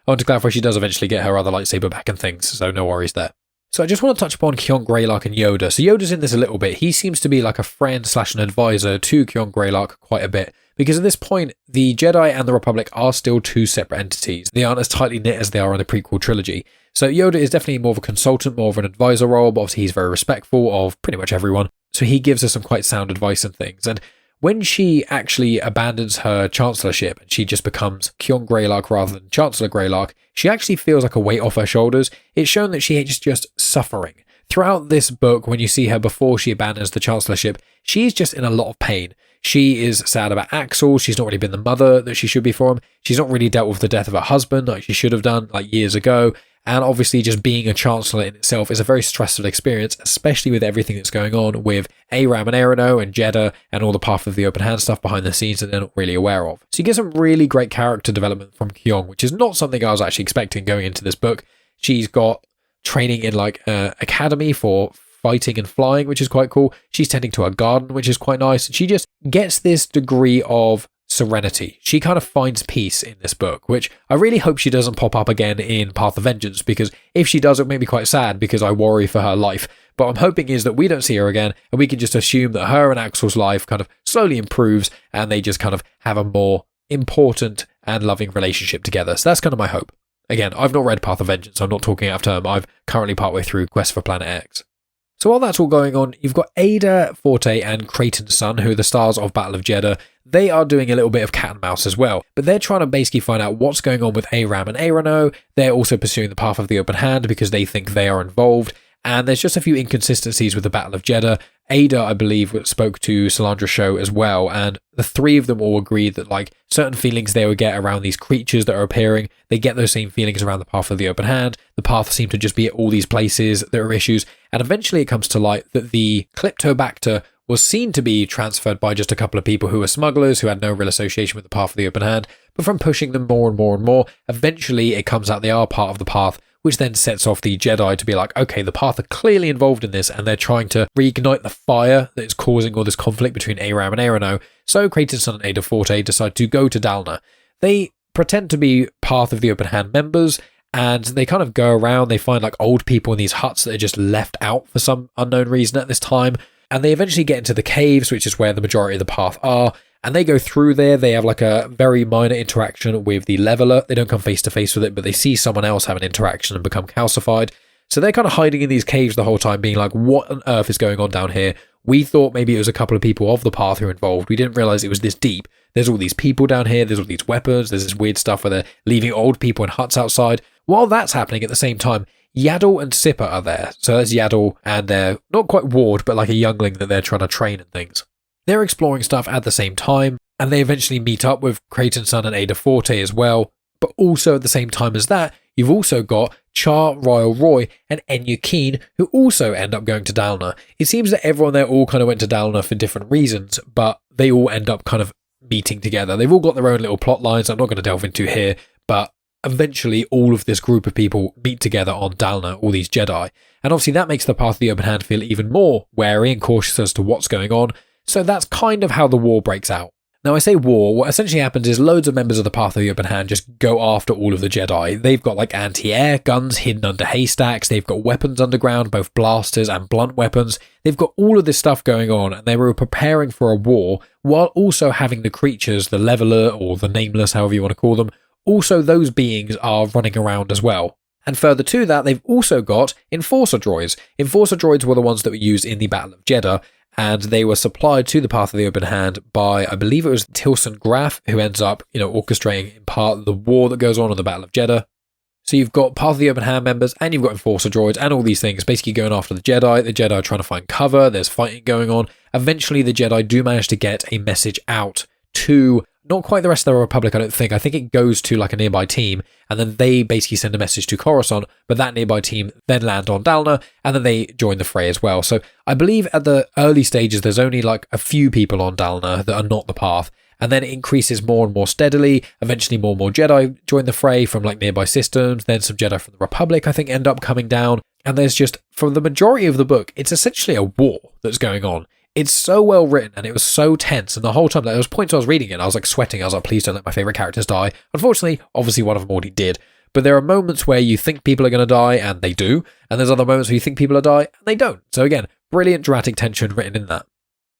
I want to clarify she does eventually get her other lightsaber back and things, so no worries there. So I just want to touch upon Axel Greylark and Yoda. So Yoda's in this a little bit. He seems to be like a friend / an advisor to Axel Greylark quite a bit. Because at this point, the Jedi and the Republic are still two separate entities. They aren't as tightly knit as they are in the prequel trilogy. So Yoda is definitely more of a consultant, more of an advisor role, but obviously he's very respectful of pretty much everyone. So he gives her some quite sound advice and things. And when she actually abandons her chancellorship and she just becomes Axel Greylark rather than Chancellor Greylark, she actually feels like a weight off her shoulders. It's shown that she is just suffering. Throughout this book, when you see her before she abandons the chancellorship, she's just in a lot of pain. She is sad about Axel. She's not really been the mother that she should be for him. She's not really dealt with the death of her husband like she should have done like years ago. And obviously just being a chancellor in itself is a very stressful experience, especially with everything that's going on with Eiram and E'ronoh and Jeddah and all the Path of the Open Hand stuff behind the scenes that they're not really aware of. So you get some really great character development from Kyong, which is not something I was actually expecting going into this book. She's got training in like academy for fighting and flying, which is quite cool. She's tending to her garden, which is quite nice. And she just gets this degree of serenity. She kind of finds peace in this book, which I really hope she doesn't pop up again in Path of Vengeance, because if she does, it may be quite sad because I worry for her life. But I'm hoping is that we don't see her again and we can just assume that her and Axel's life kind of slowly improves and they just kind of have a more important and loving relationship together. So that's kind of my hope. Again, I've not read Path of Vengeance, I'm not talking out of term. I've currently partway through Quest for Planet X. So while that's all going on, you've got Ada, Forte, and Creighton's son, who are the stars of Battle of Jeddah. They are doing a little bit of cat and mouse as well, but they're trying to basically find out what's going on with Eiram and E'ronoh. They're also pursuing the Path of the Open Hand because they think they are involved. And there's just a few inconsistencies with the Battle of Jeddah. Ada, I believe, spoke to Solandra's show as well, and the three of them all agreed that like certain feelings they would get around these creatures that are appearing, they get those same feelings around the Path of the Open Hand. The Path seem to just be at all these places. There are issues, and eventually it comes to light that the Klyptobacter was seen to be transferred by just a couple of people who were smugglers who had no real association with the Path of the Open Hand, but from pushing them more and more and more, eventually it comes out they are part of the Path, which then sets off the Jedi to be like, okay, the Path are clearly involved in this, and they're trying to reignite the fire that is causing all this conflict between Eiram and E'ronoh. So Creighton's son and Ada Forte decide to go to Dalna. They pretend to be Path of the Open Hand members, and they kind of go around, they find like old people in these huts that are just left out for some unknown reason at this time, and they eventually get into the caves, which is where the majority of the Path are, and they go through there. They have like a very minor interaction with the leveler. They don't come face to face with it, but they see someone else have an interaction and become calcified. So they're kind of hiding in these caves the whole time, being like, what on earth is going on down here? We thought maybe it was a couple of people of the Path who were involved. We didn't realize it was this deep. There's all these people down here. There's all these weapons. There's this weird stuff where they're leaving old people in huts outside. While that's happening at the same time, Yaddle and Sipper are there. So there's Yaddle and they're not quite ward, but like a youngling that they're trying to train and things. They're exploring stuff at the same time, and they eventually meet up with Creighton's son and Ada Forte as well. But also at the same time as that, you've also got Char, Royal Roy, and Enya Keen, who also end up going to Dalna. It seems that everyone there all kind of went to Dalna for different reasons, but they all end up kind of meeting together. They've all got their own little plot lines I'm not going to delve into here, but eventually all of this group of people meet together on Dalna, all these Jedi. And obviously that makes the Path of the Open Hand feel even more wary and cautious as to what's going on. So that's kind of how the war breaks out. Now, I say war, what essentially happens is loads of members of the Path of the Open Hand just go after all of the Jedi. They've got like anti-air guns hidden under haystacks, they've got weapons underground, both blasters and blunt weapons. They've got all of this stuff going on, and they were preparing for a war while also having the creatures, the Leveler or the Nameless, however you want to call them, also those beings are running around as well. And further to that, they've also got Enforcer droids. Enforcer droids were the ones that were used in the Battle of Jeddah, and they were supplied to the Path of the Open Hand by, I believe it was Tilson Graf, who ends up, orchestrating in part the war that goes on in the Battle of Jeddah. So you've got Path of the Open Hand members, and you've got Enforcer droids, and all these things basically going after the Jedi. The Jedi are trying to find cover, there's fighting going on. Eventually the Jedi do manage to get a message out to, not quite the rest of the Republic, I don't think. I think it goes to like a nearby team, and then they basically send a message to Coruscant, but that nearby team then land on Dalna, and then they join the fray as well. So I believe at the early stages, there's only like a few people on Dalna that are not the Path, and then it increases more and more steadily. Eventually more and more Jedi join the fray from like nearby systems, then some Jedi from the Republic I think end up coming down, and there's just, for the majority of the book, it's essentially a war that's going on. It's so well written, and it was so tense, and the whole time, there was points I was reading it, and I was like sweating. I was like, please don't let my favourite characters die. Unfortunately, obviously one of them already did, but there are moments where you think people are going to die, and they do, and there's other moments where you think people are die, and they don't. So again, brilliant dramatic tension written in that.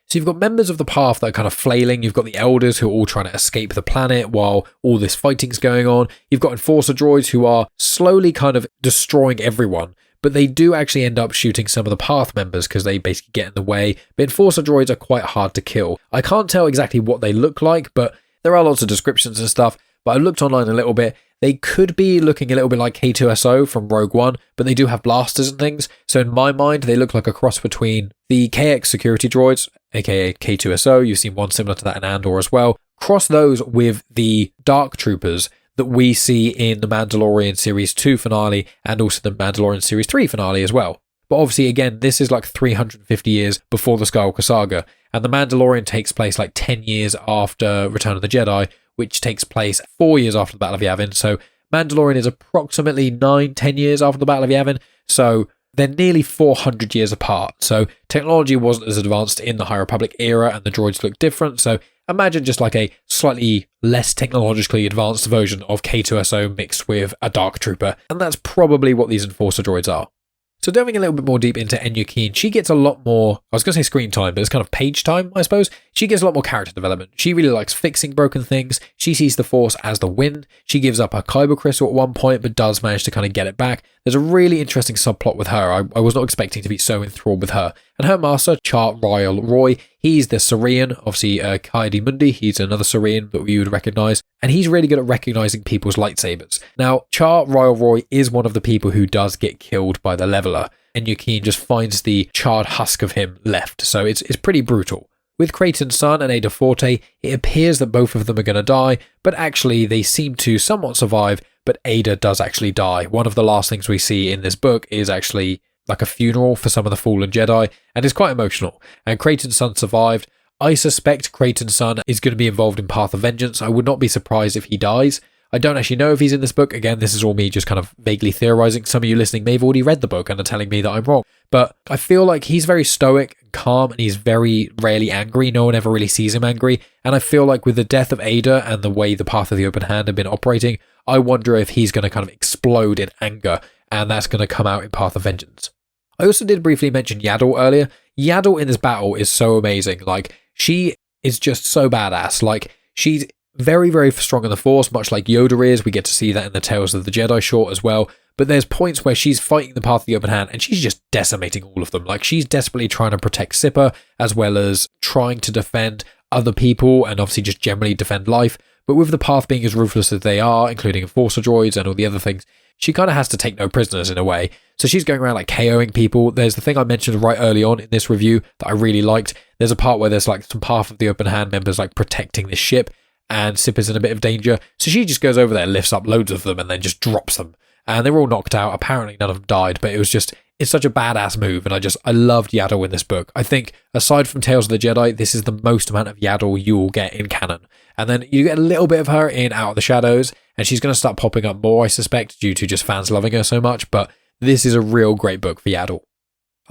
So you've got members of the Path that are kind of flailing, you've got the Elders who are all trying to escape the planet while all this fighting's going on, you've got Enforcer droids who are slowly kind of destroying everyone, but they do actually end up shooting some of the Path members because they basically get in the way. But Enforcer droids are quite hard to kill. I can't tell exactly what they look like, but there are lots of descriptions and stuff. But I looked online a little bit. They could be looking a little bit like K2SO from Rogue One, but they do have blasters and things. So in my mind, they look like a cross between the KX security droids, aka K2SO. You've seen one similar to that in Andor as well. Cross those with the Dark Troopers that we see in the Mandalorian Series 2 finale and also the Mandalorian Series 3 finale as well. But obviously, again, this is like 350 years before the Skywalker Saga, and the Mandalorian takes place like 10 years after Return of the Jedi, which takes place 4 years after the Battle of Yavin. So Mandalorian is approximately 9-10 years after the Battle of Yavin, so they're nearly 400 years apart. So technology wasn't as advanced in the High Republic era, and the droids look different, so imagine just like a slightly less technologically advanced version of K2SO mixed with a Dark Trooper, and that's probably what these Enforcer droids are. So delving a little bit more deep into Enya Keen, she gets a lot more, I was going to say screen time, but it's kind of page time, I suppose. She gets a lot more character development. She really likes fixing broken things. She sees the Force as the wind. She gives up her Kyber crystal at one point, but does manage to kind of get it back. There's a really interesting subplot with her. I was not expecting to be so enthralled with her. And her master, Char Ryle Roy, he's the Saurian, obviously Kaidi Mundi, he's another Saurian that you would recognise, and he's really good at recognising people's lightsabers. Now, Char Ryle Roy is one of the people who does get killed by the Leveler, and Enya just finds the charred husk of him left, so it's pretty brutal. With Creighton's son and Ada Forte, it appears that both of them are going to die, but actually they seem to somewhat survive, but Ada does actually die. One of the last things we see in this book is actually like a funeral for some of the fallen Jedi, and it's quite emotional. And Creighton's son survived. I suspect Creighton's son is going to be involved in Path of Vengeance. I would not be surprised if he dies. I don't actually know if he's in this book. Again, this is all me just kind of vaguely theorizing. Some of you listening may have already read the book and are telling me that I'm wrong. But I feel like he's very stoic and calm, and he's very rarely angry. No one ever really sees him angry. And I feel like with the death of Ada and the way the Path of the Open Hand have been operating, I wonder if he's going to kind of explode in anger, and that's going to come out in Path of Vengeance. I also did briefly mention Yaddle earlier. Yaddle in this battle is so amazing. Like, she is just so badass. Like, she's very, very strong in the Force, much like Yoda is. We get to see that in the Tales of the Jedi short as well. But there's points where she's fighting the Path of the Open Hand, and she's just decimating all of them. Like, she's desperately trying to protect Sipper, as well as trying to defend other people, and obviously just generally defend life. But with the Path being as ruthless as they are, including Enforcer droids and all the other things, she kind of has to take no prisoners in a way. So she's going around like KOing people. There's the thing I mentioned right early on in this review that I really liked. There's a part where there's like some Path of the Open Hand members like protecting this ship, and Sipper's in a bit of danger. So she just goes over there, lifts up loads of them, and then just drops them. And they were all knocked out. Apparently none of them died, but it's such a badass move, and I loved Yaddle in this book. I think, aside from Tales of the Jedi, this is the most amount of Yaddle you will get in canon. And then you get a little bit of her in Out of the Shadows, and she's going to start popping up more, I suspect, due to just fans loving her so much, but this is a real great book for Yaddle.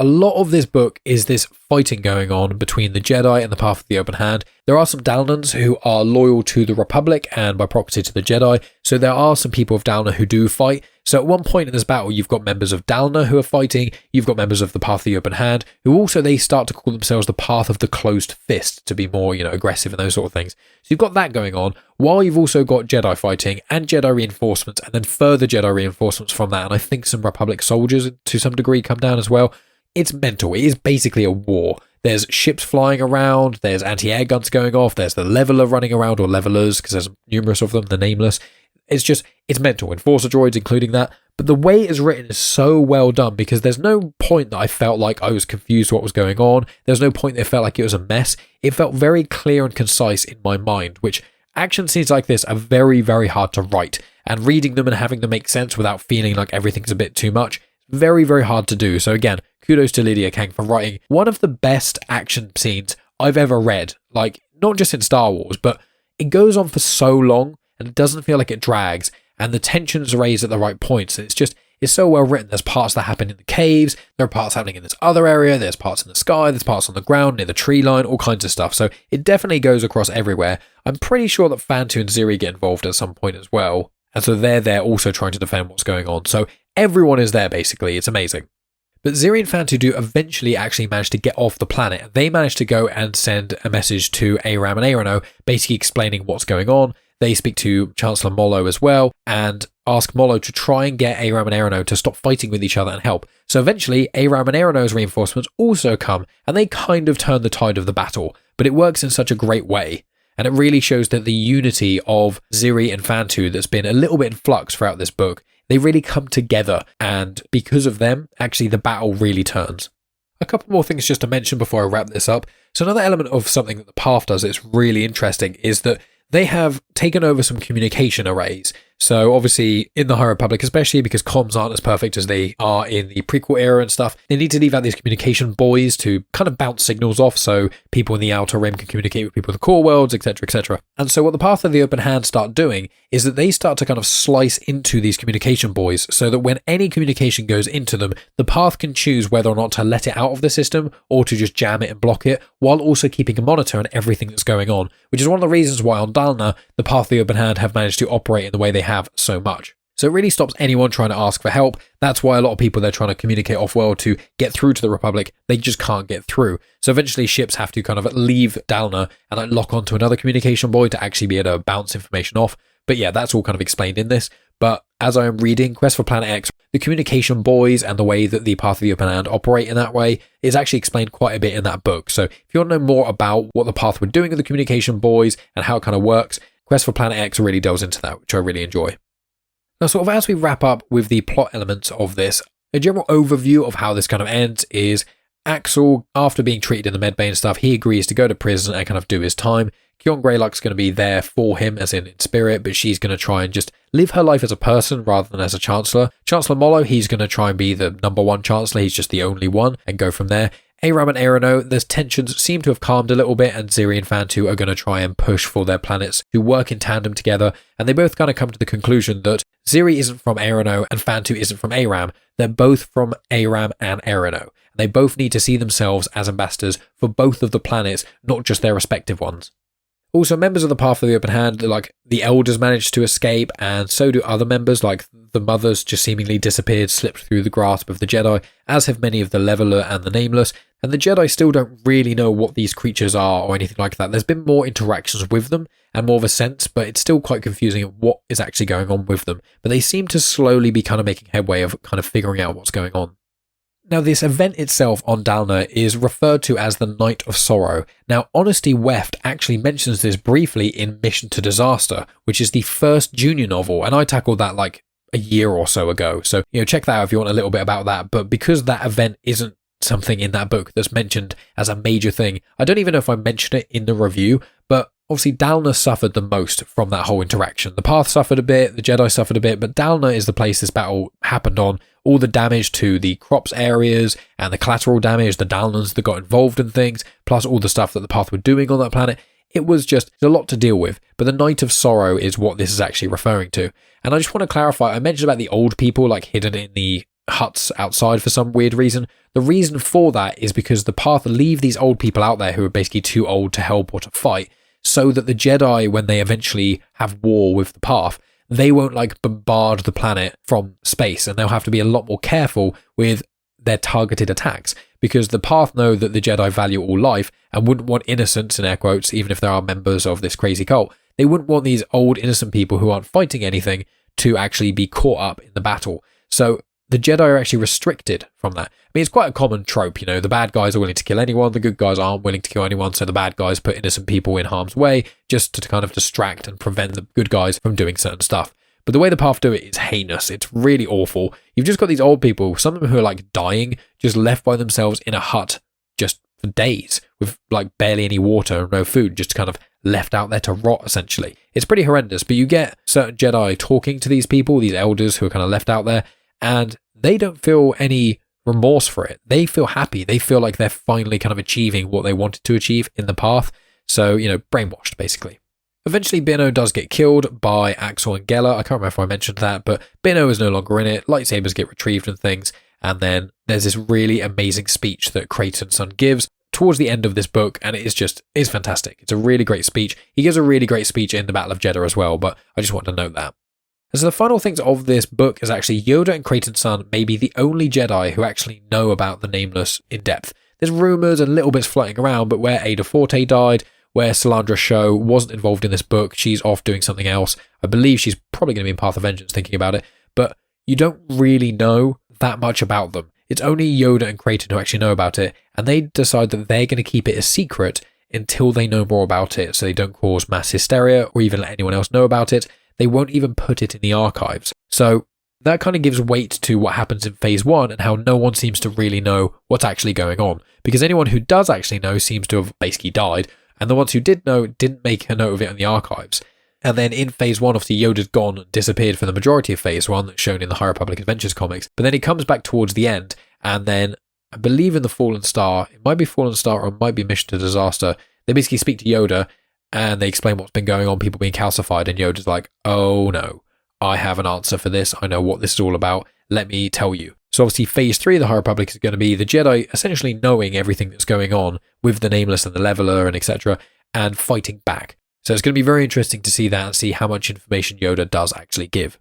a lot of this book is this fighting going on between the Jedi and the Path of the Open Hand. There are some Dalnans who are loyal to the Republic and by proxy to the Jedi, so there are some people of Dalna who do fight. So at one point in this battle, you've got members of Dalna who are fighting, you've got members of the Path of the Open Hand, who also they start to call themselves the Path of the Closed Fist to be more, aggressive and those sort of things. So you've got that going on, while you've also got Jedi fighting and Jedi reinforcements, and then further Jedi reinforcements from that, and I think some Republic soldiers to some degree come down as well. It's mental. It is basically a war. There's ships flying around, there's anti-air guns going off, there's the leveler running around, or levelers, because there's numerous of them, the nameless. It's mental. Enforcer droids including that. But the way it is written is so well done because there's no point that I felt like I was confused what was going on. There's no point that it felt like it was a mess. It felt very clear and concise in my mind, which action scenes like this are very, very hard to write. And reading them and having them make sense without feeling like everything's a bit too much, very, very hard to do. So again, kudos to Lydia Kang for writing one of the best action scenes I've ever read. Like, not just in Star Wars, but it goes on for so long and it doesn't feel like it drags. And the tension's raised at the right points. And it's so well written. There's parts that happen in the caves. There are parts happening in this other area. There's parts in the sky. There's parts on the ground near the tree line. All kinds of stuff. So it definitely goes across everywhere. I'm pretty sure that Fantu and Ziri get involved at some point as well. And so they're there also trying to defend what's going on. So everyone is there basically. It's amazing. But Ziri and Fantu do eventually actually manage to get off the planet. They manage to go and send a message to Eiram and E'ronoh, basically explaining what's going on. They speak to Chancellor Mollo as well and ask Mollo to try and get Eiram and E'ronoh to stop fighting with each other and help. So eventually, Eiram and E'ronoh's reinforcements also come and they kind of turn the tide of the battle, but it works in such a great way. And it really shows that the unity of Ziri and Fantu that's been a little bit in flux throughout this book, they really come together, and because of them, actually the battle really turns. A couple more things just to mention before I wrap this up. So another element of something that the Path does that's really interesting is that they have taken over some communication arrays. So obviously in the High Republic, especially because comms aren't as perfect as they are in the prequel era and stuff, they need to leave out these communication buoys to kind of bounce signals off so people in the Outer Rim can communicate with people in the core worlds, etc, etc. And so what the Path of the Open Hand start doing is that they start to kind of slice into these communication buoys so that when any communication goes into them, the Path can choose whether or not to let it out of the system or to just jam it and block it, while also keeping a monitor on everything that's going on, which is one of the reasons why on Dalna, the Path of the Open Hand have managed to operate in the way they have so much. So it really stops anyone trying to ask for help. That's why a lot of people they're trying to communicate off-world to get through to the Republic, they just can't get through. So eventually ships have to kind of leave Dalna and lock onto another communication buoy to actually be able to bounce information off. But yeah, that's all kind of explained in this. But as I am reading Quest for Planet X, the communication buoys and the way that the Path of the Open Hand operate in that way is actually explained quite a bit in that book. So if you want to know more about what the Path were doing with the communication buoys and how it kind of works, Quest for Planet X really delves into that, which I really enjoy. Now, sort of as we wrap up with the plot elements of this, a general overview of how this kind of ends is Axel, after being treated in the medbay and stuff, he agrees to go to prison and kind of do his time. Kyon Greylark's going to be there for him, as in spirit, but she's going to try and just live her life as a person rather than as a Chancellor. Chancellor Mollo, he's going to try and be the number one Chancellor, he's just the only one, and go from there. Eiram and E'ronoh, the tensions seem to have calmed a little bit, and Ziri and Fantu are going to try and push for their planets to work in tandem together, and they both kind of come to the conclusion that Ziri isn't from E'ronoh and Fantu isn't from Eiram. They're both from Eiram and E'ronoh. And they both need to see themselves as ambassadors for both of the planets, not just their respective ones. Also, members of the Path of the Open Hand, like the Elders, managed to escape, and so do other members, like the Mothers just seemingly disappeared, slipped through the grasp of the Jedi, as have many of the Leveler and the Nameless, and the Jedi still don't really know what these creatures are or anything like that. There's been more interactions with them and more of a sense, but it's still quite confusing at what is actually going on with them. But they seem to slowly be kind of making headway of kind of figuring out what's going on. Now, this event itself on Dalna is referred to as the Night of Sorrow. Now, Honesty Weft actually mentions this briefly in Mission to Disaster, which is the first junior novel, and I tackled that like a year or so ago. So, check that out if you want a little bit about that. But because that event isn't something in that book that's mentioned as a major thing, I don't even know if I mentioned it in the review, but obviously Dalna suffered the most from that whole interaction. The Path suffered a bit, the Jedi suffered a bit, but Dalna is the place this battle happened on. All the damage to the crops areas and the collateral damage, the Dalnans that got involved in things, plus all the stuff that the Path were doing on that planet. It was just a lot to deal with, but the Night of Sorrow is what this is actually referring to. And I just want to clarify, I mentioned about the old people like hidden in the huts outside for some weird reason. The reason for that is because the Path leave these old people out there who are basically too old to help or to fight, so that the Jedi, when they eventually have war with the Path, they won't like bombard the planet from space, and they'll have to be a lot more careful with their targeted attacks, because the Path know that the Jedi value all life and wouldn't want innocents, in air quotes, even if they are members of this crazy cult. They wouldn't want these old innocent people who aren't fighting anything to actually be caught up in the battle. So the Jedi are actually restricted from that. I mean, it's quite a common trope, the bad guys are willing to kill anyone, the good guys aren't willing to kill anyone, so the bad guys put innocent people in harm's way just to kind of distract and prevent the good guys from doing certain stuff. But the way the Path do it is heinous. It's really awful. You've just got these old people, some of them who are like dying, just left by themselves in a hut just for days with like barely any water and no food, just kind of left out there to rot, essentially. It's pretty horrendous, but you get certain Jedi talking to these people, these elders who are kind of left out there, and they don't feel any remorse for it. They feel happy. They feel like they're finally kind of achieving what they wanted to achieve in the Path. So, brainwashed, basically. Eventually, E'ronoh does get killed by Axel and Geller. I can't remember if I mentioned that, but E'ronoh is no longer in it. Lightsabers get retrieved and things. And then there's this really amazing speech that Creighton's son gives towards the end of this book, and it's fantastic. It's a really great speech. He gives a really great speech in the Battle of Jeddah as well, but I just want to note that. And so the final things of this book is actually Yoda and Creighton's son may be the only Jedi who actually know about the Nameless in depth. There's rumours and little bits floating around, but where Ada Forte died, where Salandra Show wasn't involved in this book, she's off doing something else. I believe she's probably going to be in Path of Vengeance thinking about it, but you don't really know that much about them. It's only Yoda and Creighton who actually know about it, and they decide that they're going to keep it a secret until they know more about it, so they don't cause mass hysteria or even let anyone else know about it. They won't even put it in the archives. So that kind of gives weight to what happens in Phase 1 and how no one seems to really know what's actually going on, because anyone who does actually know seems to have basically died, and the ones who did know didn't make a note of it in the archives. And then in Phase 1, obviously Yoda's gone and disappeared for the majority of Phase 1 that's shown in the High Republic Adventures comics, but then he comes back towards the end, and then I believe in the Fallen Star, it might be Fallen Star or it might be Mission to Disaster, they basically speak to Yoda and they explain what's been going on, people being calcified, and Yoda's like, oh no, I have an answer for this, I know what this is all about, let me tell you. So obviously Phase 3 of the High Republic is going to be the Jedi essentially knowing everything that's going on with the Nameless and the Leveler and etc., and fighting back. So it's going to be very interesting to see that and see how much information Yoda does actually give.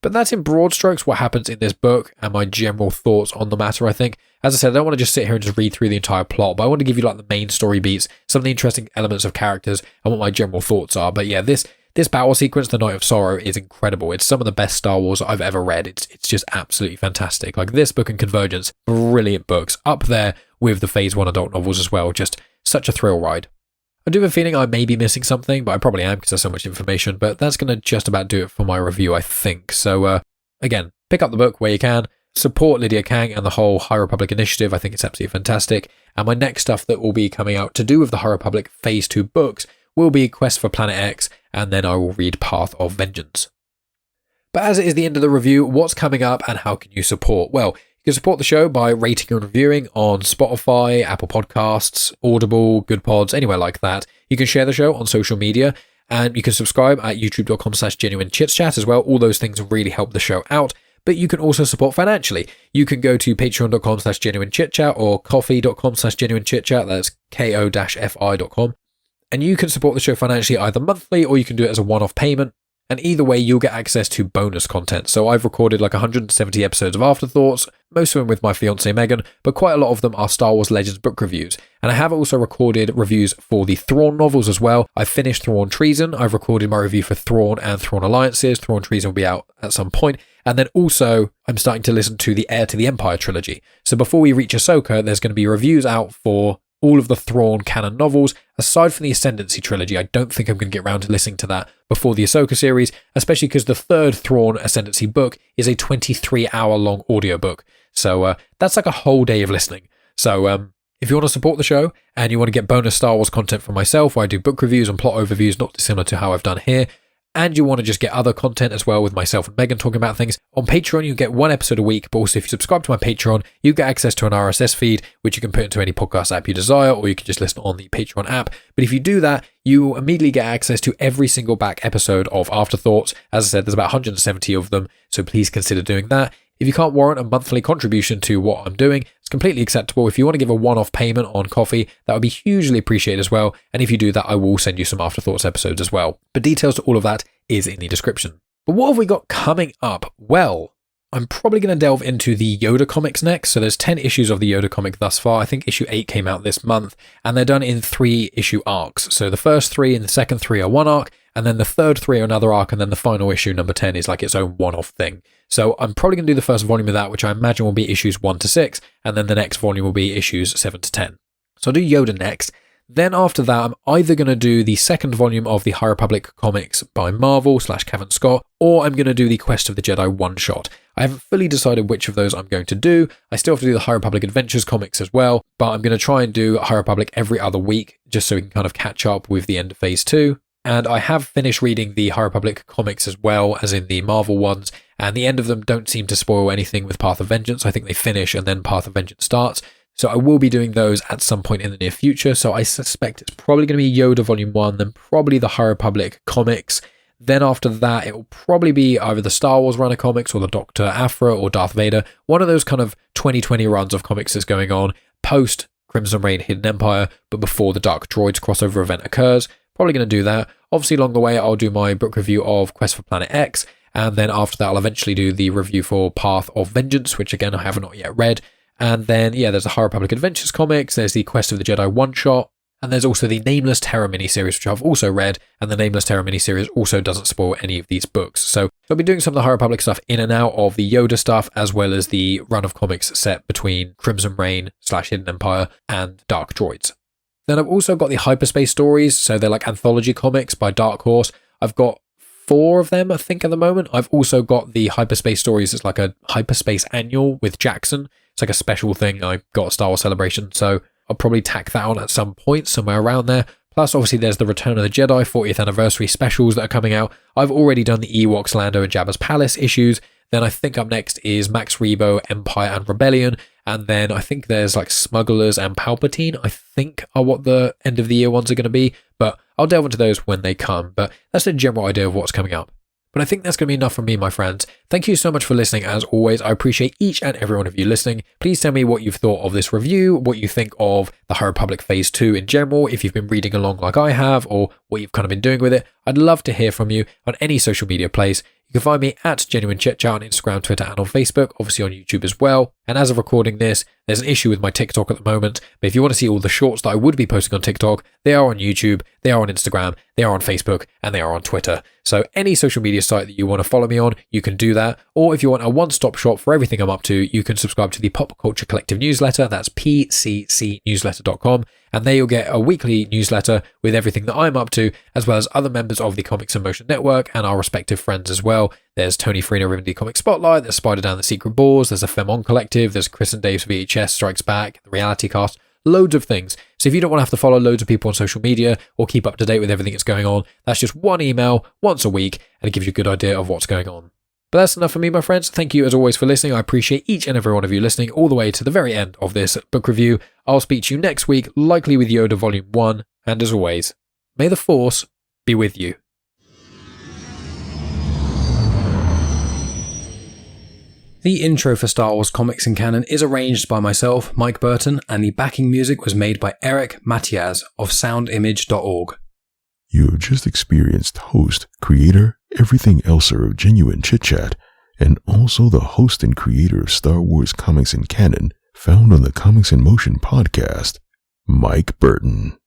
But that's in broad strokes what happens in this book and my general thoughts on the matter, I think. As I said, I don't want to just sit here and just read through the entire plot, but I want to give you like the main story beats, some of the interesting elements of characters and what my general thoughts are. But yeah, this battle sequence, The Night of Sorrow, is incredible. It's some of the best Star Wars I've ever read. It's just absolutely fantastic. Like this book and Convergence, brilliant books. Up there with the Phase 1 adult novels as well. Just such a thrill ride. I do have a feeling I may be missing something, but I probably am because there's so much information, but that's going to just about do it for my review, I think. So, again, pick up the book where you can, support Lydia Kang and the whole High Republic initiative. I think it's absolutely fantastic. And my next stuff that will be coming out to do with the High Republic Phase 2 books will be Quest for Planet X, and then I will read Path of Vengeance. But as it is the end of the review, what's coming up and how can you support? Well, you can support the show by rating and reviewing on Spotify, Apple Podcasts, Audible, Good Pods, anywhere like that. You can share the show on social media, and you can subscribe at youtube.com/genuine Chit-Chat as well. All those things really help the show out. But you can also support financially. You can go to patreon.com/genuine Chit-Chat or coffee.com/genuine Chit-Chat. That's ko-fi.com. And you can support the show financially either monthly or you can do it as a one-off payment. And either way, you'll get access to bonus content. So I've recorded like 170 episodes of Afterthoughts, most of them with my fiancée Megan, but quite a lot of them are Star Wars Legends book reviews. And I have also recorded reviews for the Thrawn novels as well. I've finished Thrawn Treason. I've recorded my review for Thrawn and Thrawn Alliances. Thrawn Treason will be out at some point. And then also, I'm starting to listen to the Heir to the Empire trilogy. So before we reach Ahsoka, there's going to be reviews out for all of the Thrawn canon novels. Aside from the Ascendancy trilogy, I don't think I'm going to get around to listening to that before the Ahsoka series, especially because the third Thrawn Ascendancy book is a 23-hour-long audiobook. So that's like a whole day of listening. So if you want to support the show and you want to get bonus Star Wars content from myself, where I do book reviews and plot overviews not dissimilar to how I've done here, and you want to just get other content as well with myself and Megan talking about things, on Patreon you get one episode a week, but also if you subscribe to my Patreon, you get access to an RSS feed, which you can put into any podcast app you desire, or you can just listen on the Patreon app. But if you do that, you immediately get access to every single back episode of Afterthoughts. As I said, there's about 170 of them, so please consider doing that. If you can't warrant a monthly contribution to what I'm doing, it's completely acceptable. If you want to give a one-off payment on Ko-fi, that would be hugely appreciated as well. And if you do that, I will send you some Afterthoughts episodes as well. But details to all of that is in the description. But what have we got coming up? Well, I'm probably going to delve into the Yoda comics next. So there's 10 issues of the Yoda comic thus far. I think issue 8 came out this month, and they're done in 3 issue arcs. So the first 3 and the second 3 are one arc, and then the third 3 are another arc, and then the final issue, number 10, is like its own one-off thing. So I'm probably going to do the first volume of that, which I imagine will be issues 1 to 6, and then the next volume will be issues 7 to 10. So I'll do Yoda next. Then after that, I'm either going to do the second volume of the High Republic comics by Marvel / Kevin Scott, or I'm going to do the Quest of the Jedi one-shot. I haven't fully decided which of those I'm going to do. I still have to do the High Republic Adventures comics as well, but I'm going to try and do High Republic every other week, just so we can kind of catch up with the end of Phase 2. And I have finished reading the High Republic comics as well, as in the Marvel ones, and the end of them don't seem to spoil anything with Path of Vengeance. I think they finish and then Path of Vengeance starts. So I will be doing those at some point in the near future. So I suspect it's probably going to be Yoda Volume 1, then probably the High Republic comics. Then after that, it will probably be either the Star Wars run of comics or the Dr. Aphra or Darth Vader. One of those kind of 2020 runs of comics is going on post Crimson Reign Hidden Empire, but before the Dark Droids crossover event occurs. Probably going to do that. Obviously, along the way, I'll do my book review of Quest for Planet X. And then after that, I'll eventually do the review for Path of Vengeance, which again, I have not yet read. And then, there's the High Republic Adventures comics, there's the Quest of the Jedi one-shot, and there's also the Nameless Terror miniseries, which I've also read, and the Nameless Terror miniseries also doesn't spoil any of these books. So I'll be doing some of the High Republic stuff in and out of the Yoda stuff, as well as the run of comics set between Crimson Reign / Hidden Empire and Dark Droids. Then I've also got the Hyperspace stories, so they're like anthology comics by Dark Horse. I've got 4 of them, I think, at the moment. I've also got the Hyperspace stories. It's like a Hyperspace annual with Jackson. It's like a special thing I got at Star Wars Celebration, so I'll probably tack that on at some point, somewhere around there. Plus, obviously, there's the Return of the Jedi 40th anniversary specials that are coming out. I've already done the Ewoks, Lando, and Jabba's Palace issues. Then I think up next is Max Rebo, Empire and Rebellion. And then I think there's like Smugglers and Palpatine, I think are what the end of the year ones are going to be. But I'll delve into those when they come. But that's the general idea of what's coming up. But I think that's going to be enough from me, my friends. Thank you so much for listening. As always, I appreciate each and every one of you listening. Please tell me what you've thought of this review, what you think of the High Republic Phase 2 in general, if you've been reading along like I have, or what you've kind of been doing with it. I'd love to hear from you on any social media place. You can find me at Genuine Chit-Chat on Instagram, Twitter, and on Facebook, obviously on YouTube as well. And as of recording this, there's an issue with my TikTok at the moment. But if you want to see all the shorts that I would be posting on TikTok, they are on YouTube, they are on Instagram, they are on Facebook, and they are on Twitter. So any social media site that you want to follow me on, you can do that. Or if you want a one-stop shop for everything I'm up to, you can subscribe to the Pop Culture Collective newsletter. That's pccnewsletter.com. And there you'll get a weekly newsletter with everything that I'm up to, as well as other members of the Comics in Motion Network and our respective friends as well. There's Tony Farina Rivendell Comic Spotlight, there's Spider Down the Secret Balls, there's a Femon Collective, there's Chris and Dave's VHS Strikes Back, the Reality Cast, loads of things. So if you don't want to have to follow loads of people on social media or keep up to date with everything that's going on, that's just one email once a week, and it gives you a good idea of what's going on. But that's enough for me, my friends. Thank you as always for listening. I appreciate each and every one of you listening all the way to the very end of this book review. I'll speak to you next week, likely with Yoda Volume 1. And as always, may the Force be with you. The intro for Star Wars Comics in Canon is arranged by myself, Mike Burton, and the backing music was made by Eric Matias of soundimage.org. You have just experienced host, creator, everything elser of Genuine Chit-Chat, and also the host and creator of Star Wars Comics in Canon, found on the Comics in Motion podcast, Mike Burton.